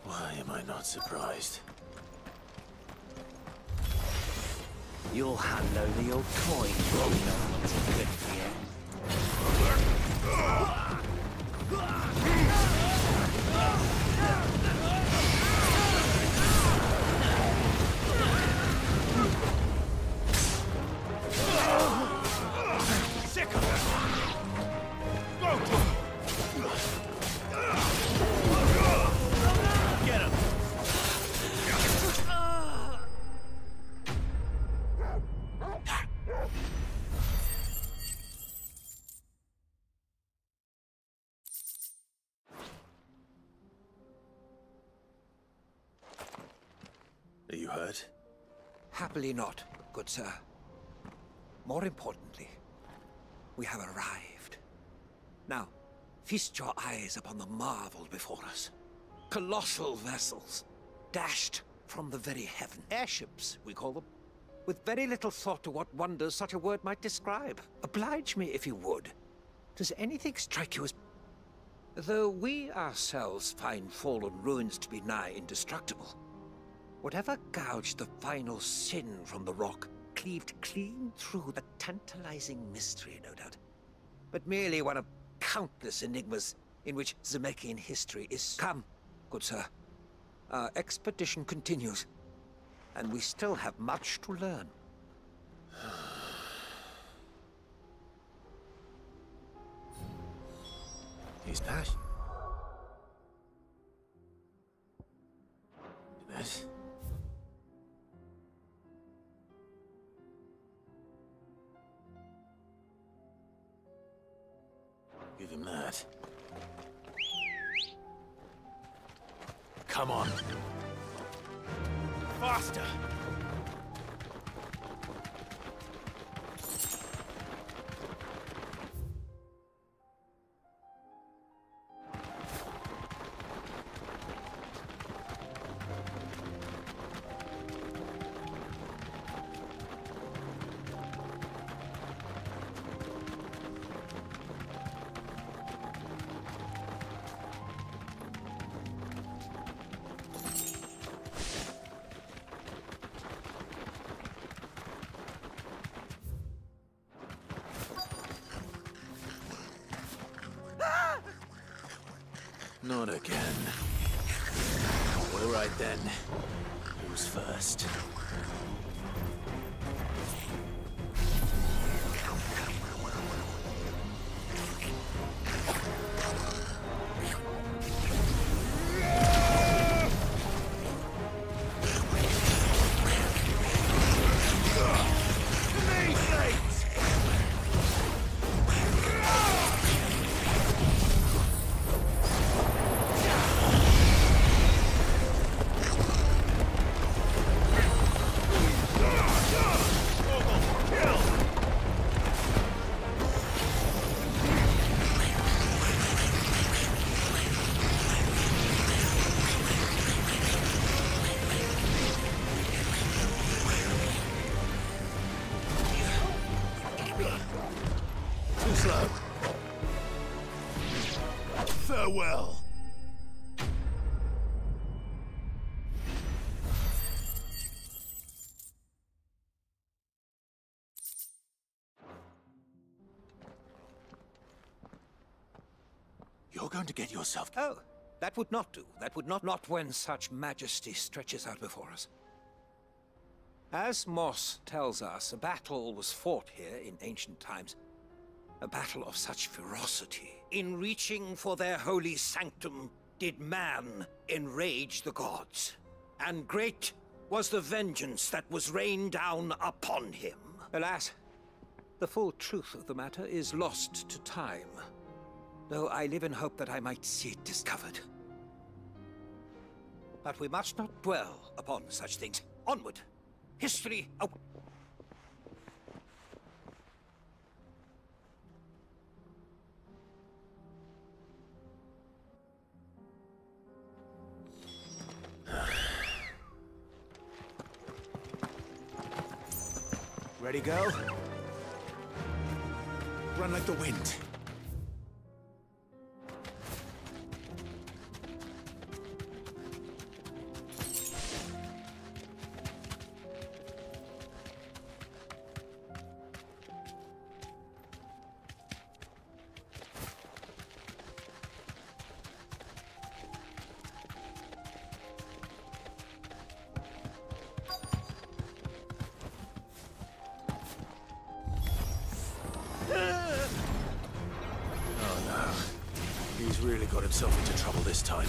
Why am I not surprised? You'll hand over your coin, you know what's good for you. Are you hurt? Happily not, good sir. More importantly, we have arrived. Now, feast your eyes upon the marvel before us. Colossal vessels, dashed from the very heaven. Airships, we call them. With very little thought to what wonders such a word might describe. Oblige me if you would. Does anything strike you as... Though we ourselves find fallen ruins to be nigh indestructible, whatever gouged the final sin from the rock cleaved clean through a tantalizing mystery, no doubt. But merely one of countless enigmas in which Zemeckis history is... Come, good sir. Our expedition continues, and we still have much to learn. He's back. Yes. Give him that. Come on. Faster! Not again. All right then. Who's first? Farewell. You're going to get yourself... Oh, that would not do. That would not when such majesty stretches out before us. As Moss tells us, a battle was fought here in ancient times. A battle of such ferocity. In reaching for their holy sanctum, did man enrage the gods. And great was the vengeance that was rained down upon him. Alas, the full truth of the matter is lost to time. Though I live in hope that I might see it discovered. But we must not dwell upon such things. Onward! History... Oh. Ready, go? Run like the wind. He's really got himself into trouble this time.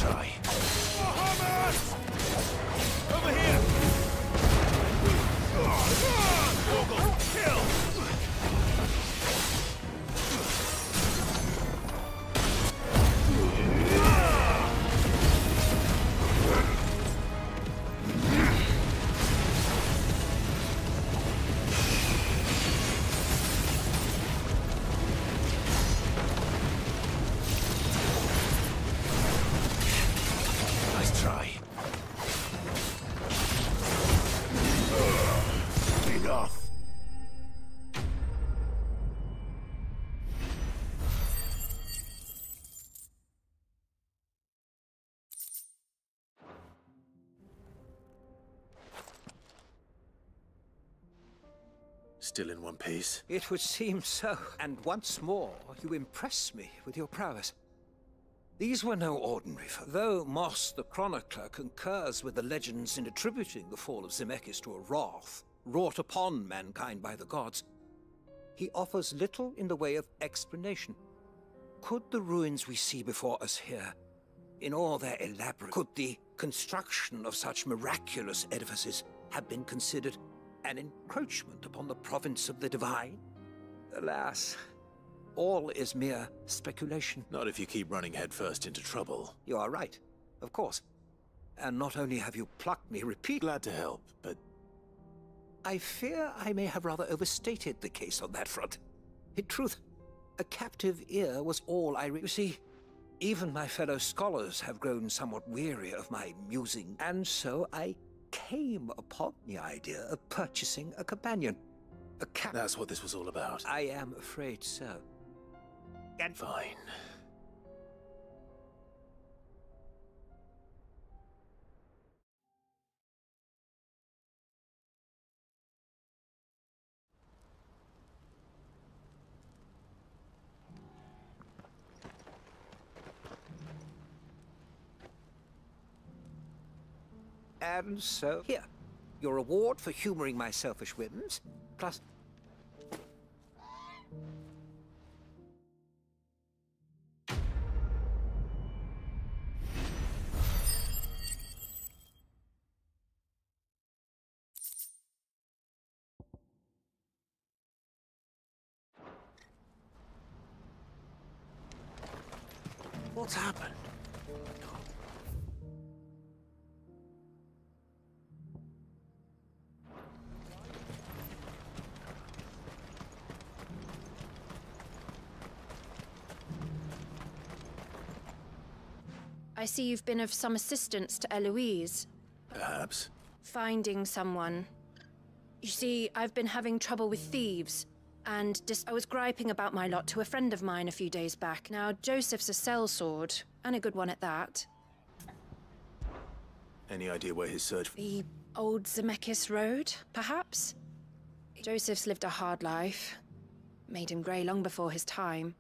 try. Still in one piece? It would seem so. And once more, you impress me with your prowess. These were no ordinary foe. Though Moss the Chronicler concurs with the legends in attributing the fall of Zemeckis to a wrath wrought upon mankind by the gods, he offers little in the way of explanation. Could the ruins we see before us here, in all their elaborate, could the construction of such miraculous edifices have been considered an encroachment upon the province of the divine? Alas, all is mere speculation. Not if you keep running headfirst into trouble. You are right, of course. And not only have you plucked me repeatedly... Glad to help, but... I fear I may have rather overstated the case on that front. In truth, a captive ear was all You see, even my fellow scholars have grown somewhat weary of my musing, and so I came upon the idea of purchasing a companion. That's what this was all about. I am afraid so. And fine. And so, here, your reward for humoring my selfish whims, plus... What's happened? I see you've been of some assistance to Eloise. Perhaps. Finding someone. You see, I've been having trouble with thieves, and I was griping about my lot to a friend of mine a few days back. Now, Joseph's a sellsword, and a good one at that. Any idea where his search... The old Zemeckis Road, perhaps? Joseph's lived a hard life. Made him grey long before his time.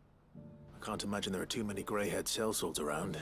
I can't imagine there are too many grey-haired sellswords around.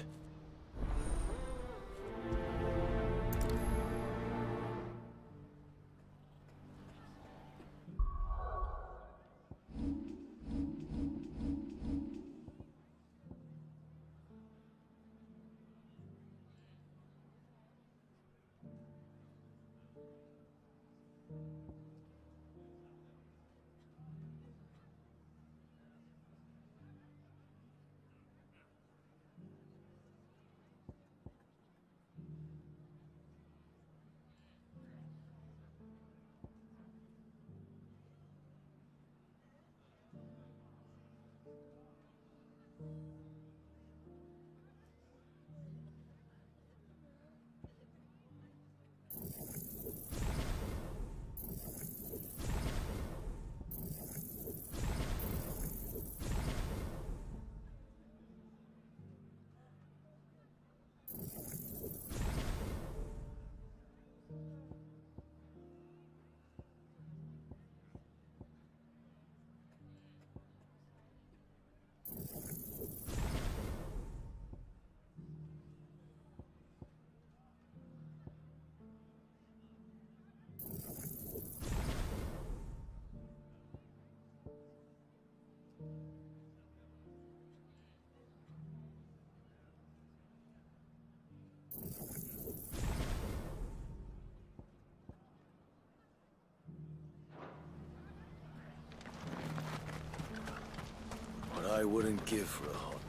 I wouldn't give for a hot.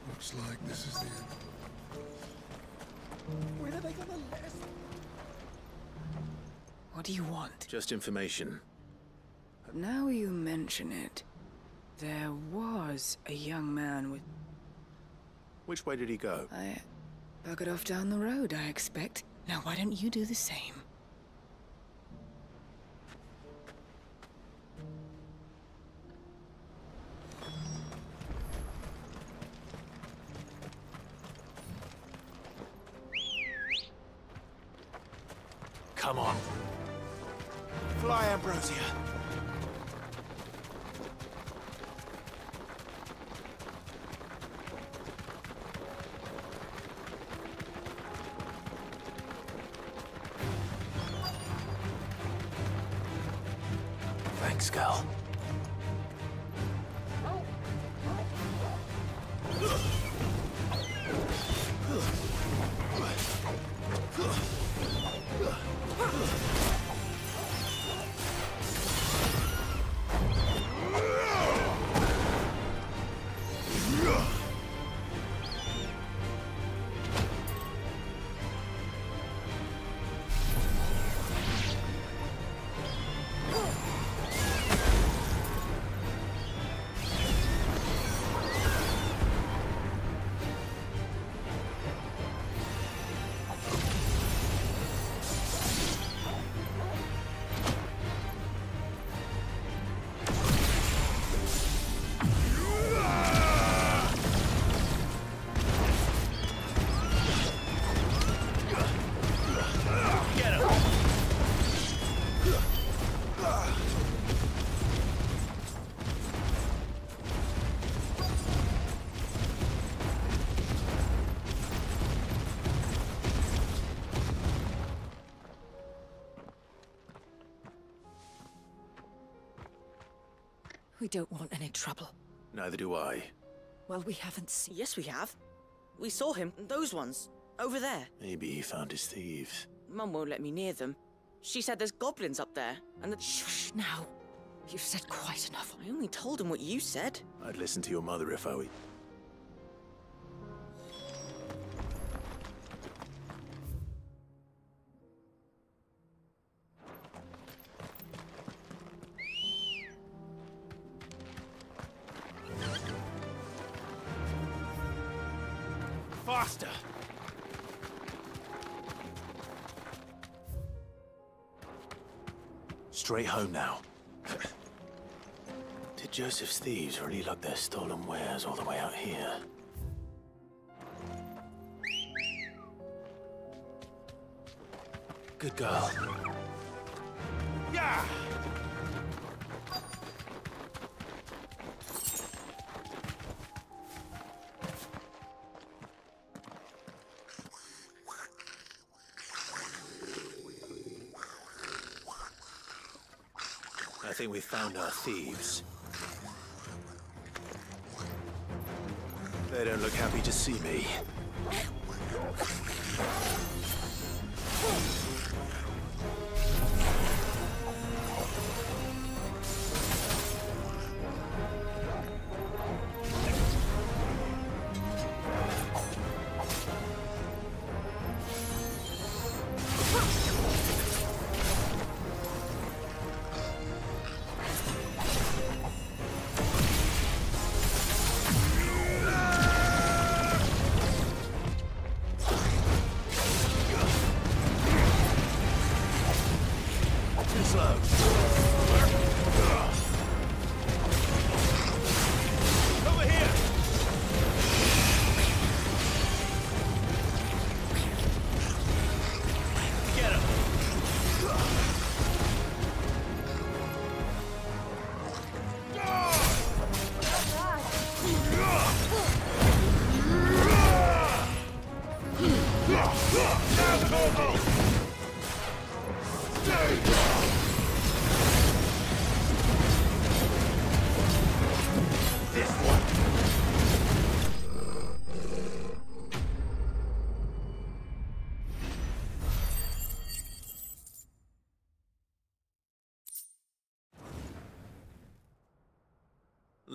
Looks like this is the end. When are they gonna let us? What do you want? Just information. Now you mention it, there was a young man with... Which way did he go? I buggered off down the road, I expect. Now why don't you do the same? Come on. Fly, Ambrosia. Thanks, girl. We don't want any trouble. Neither do I. Well, we haven't seen... Yes, we have. We saw him, those ones, over there. Maybe he found his thieves. Mum won't let me near them. She said there's goblins up there, and that... Shush, now. You've said quite enough. I only told him what you said. I'd listen to your mother if I were... Faster! Straight home now. Did Joseph's thieves really lug their stolen wares all the way out here? Good girl. Yeah! I think we found our thieves. They don't look happy to see me.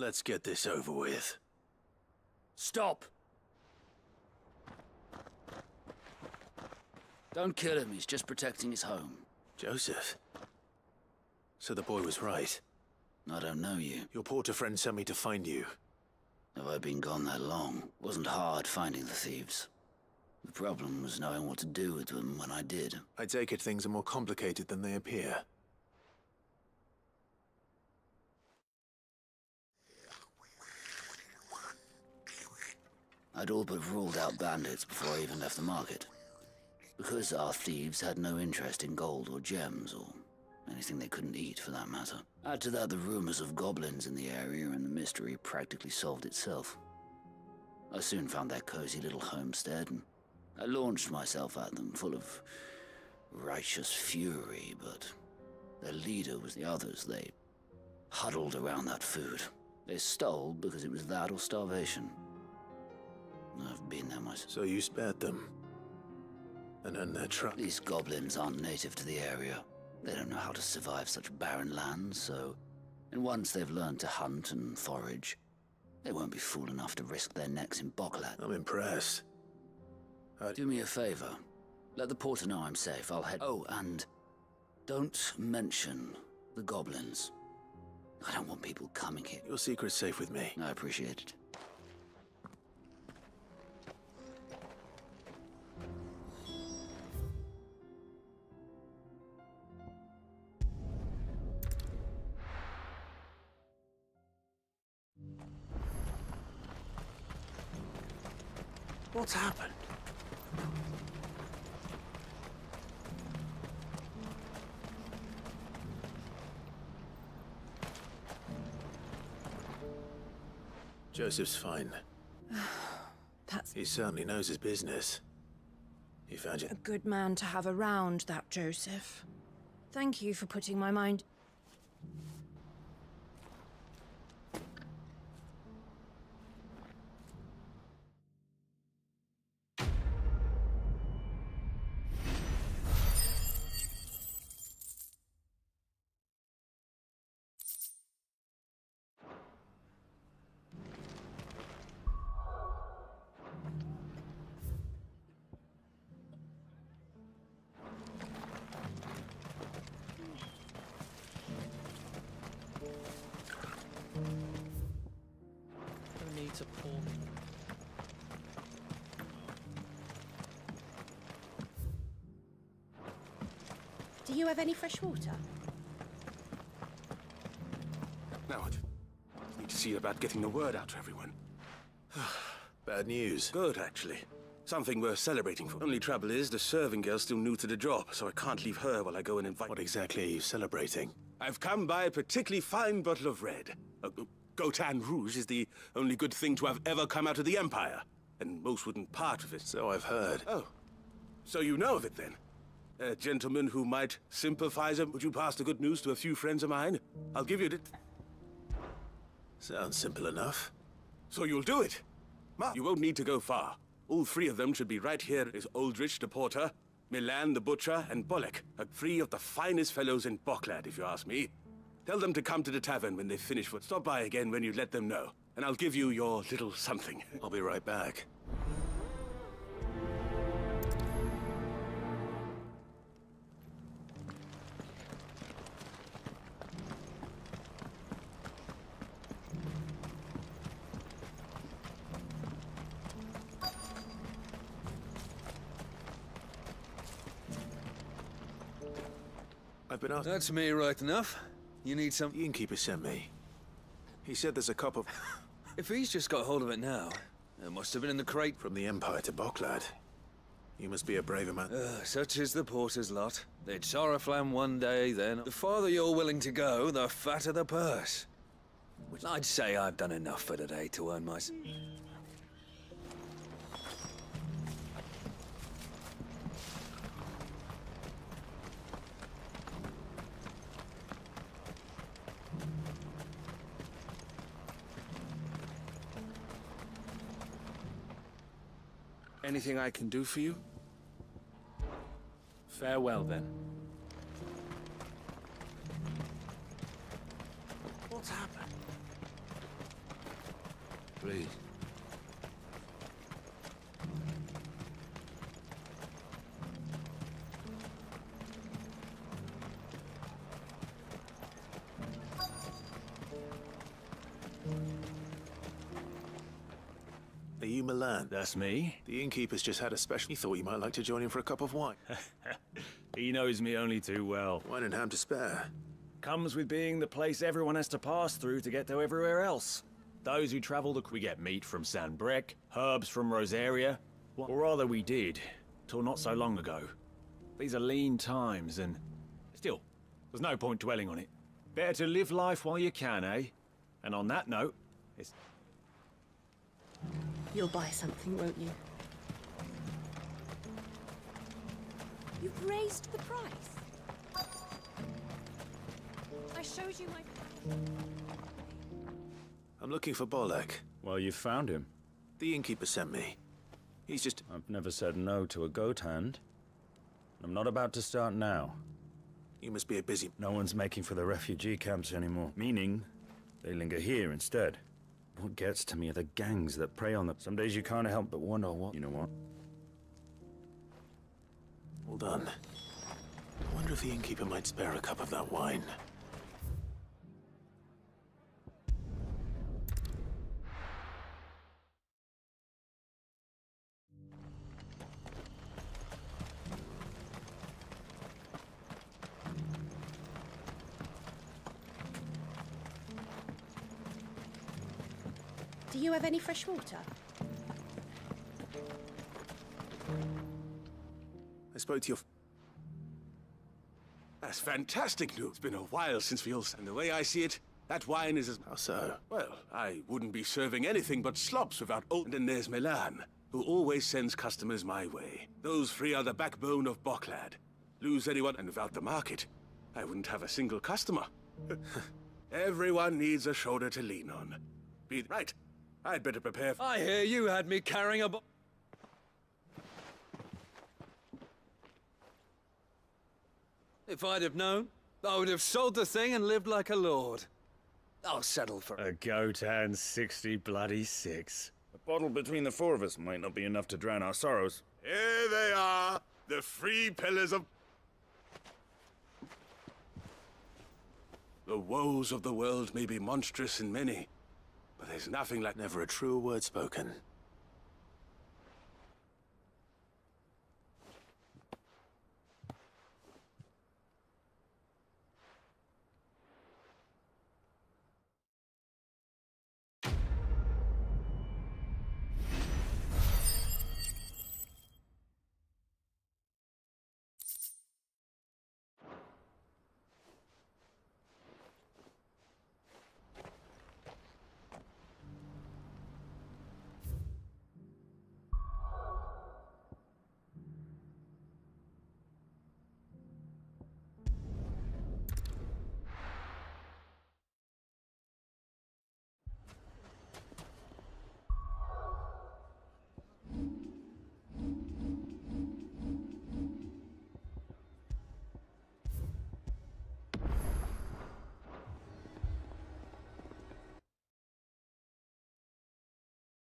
Let's get this over with. Stop! Don't kill him, he's just protecting his home. Joseph? So the boy was right. I don't know you. Your porter friend sent me to find you. Have I been gone that long? Wasn't hard finding the thieves. The problem was knowing what to do with them when I did. I take it things are more complicated than they appear. I'd all but ruled out bandits before I even left the market. Because our thieves had no interest in gold or gems, or anything they couldn't eat for that matter. Add to that the rumors of goblins in the area, and the mystery practically solved itself. I soon found their cozy little homestead, and I launched myself at them, full of righteous fury, but their leader was the others. They huddled around that food. They stole because it was that or starvation. I've been there myself. So you spared them? And earned their trust? These goblins aren't native to the area. They don't know how to survive such barren lands, so... And once they've learned to hunt and forage, they won't be fool enough to risk their necks in Boklat. I'm impressed. Do me a favor. Let the porter know I'm safe. I'll head... Oh, and... don't mention the goblins. I don't want people coming here. Your secret's safe with me. I appreciate it. What's happened? Joseph's fine. He certainly knows his business. He found you. A good man to have around, that Joseph. Thank you for putting my mind... To pour me. Do you have any fresh water? Now what? Need to see about getting the word out to everyone. Bad news. Good, actually. Something worth celebrating for. Only trouble is, the serving girl's still new to the job, so I can't leave her while I go and invite... What exactly are you celebrating? I've come by a particularly fine bottle of red. Gotan Rouge is the only good thing to have ever come out of the Empire, and most wouldn't part with it. So I've heard. Oh, so you know of it then? A gentleman who might sympathize. Would you pass the good news to a few friends of mine? I'll give you it. Sounds simple enough. So you'll do it? You won't need to go far. All three of them should be right here. Is Aldrich the porter, Milan the butcher, and Bolek, three of the finest fellows in Boklat, if you ask me. Tell them to come to the tavern when they finish. Stop by again when you let them know, and I'll give you your little something. I'll be right back. I've been asked... That's me right enough. You need some... The innkeeper sent me. He said there's a cup of... If he's just got hold of it now, it must have been in the crate. From the Empire to Boklat. You must be a braver man. Such is the porter's lot. They'd Soraflam one day, then... The farther you're willing to go, the fatter the purse. I'd say I've done enough for today to earn my... Anything I can do for you? Farewell, then. What's happened? please. Are you Milan? That's me. The innkeeper's just had a special. He thought you might like to join him for a cup of wine. He knows me only too well. Wine and ham to spare. Comes with being the place everyone has to pass through to get to everywhere else. Those who travel we get meat from San Brec, herbs from Rosaria. Or rather we did, till not so long ago. These are lean times and... Still, there's no point dwelling on it. Better to live life while you can, eh? And on that note, it's... You'll buy something, won't you? You've raised the price. I showed you my... I'm looking for Bolek. Well, you found him. The innkeeper sent me. He's just... I've never said no to a goat hand. I'm not about to start now. You must be a busy... No one's making for the refugee camps anymore. Meaning, they linger here instead. What gets to me are the gangs that prey on them. Some days you can't help but wonder what... You know what? Hold on. I wonder if the innkeeper might spare a cup of that wine. Do you have any fresh water? I spoke to your... That's fantastic news. It's been a while since we all... And the way I see it, that wine is as... How so? Well, I wouldn't be serving anything but slops without... And then there's Milan, who always sends customers my way. Those three are the backbone of Boklad. Lose anyone, and without the market, I wouldn't have a single customer. Everyone needs a shoulder to lean on. Be right. I'd better prepare... I hear you had me carrying a If I'd have known, I would have sold the thing and lived like a lord. I'll settle for... A goat and 60 bloody 6. A bottle between the four of us might not be enough to drown our sorrows. Here they are, the three pillars of... The woes of the world may be monstrous in many, but there's nothing like... Never a truer word spoken.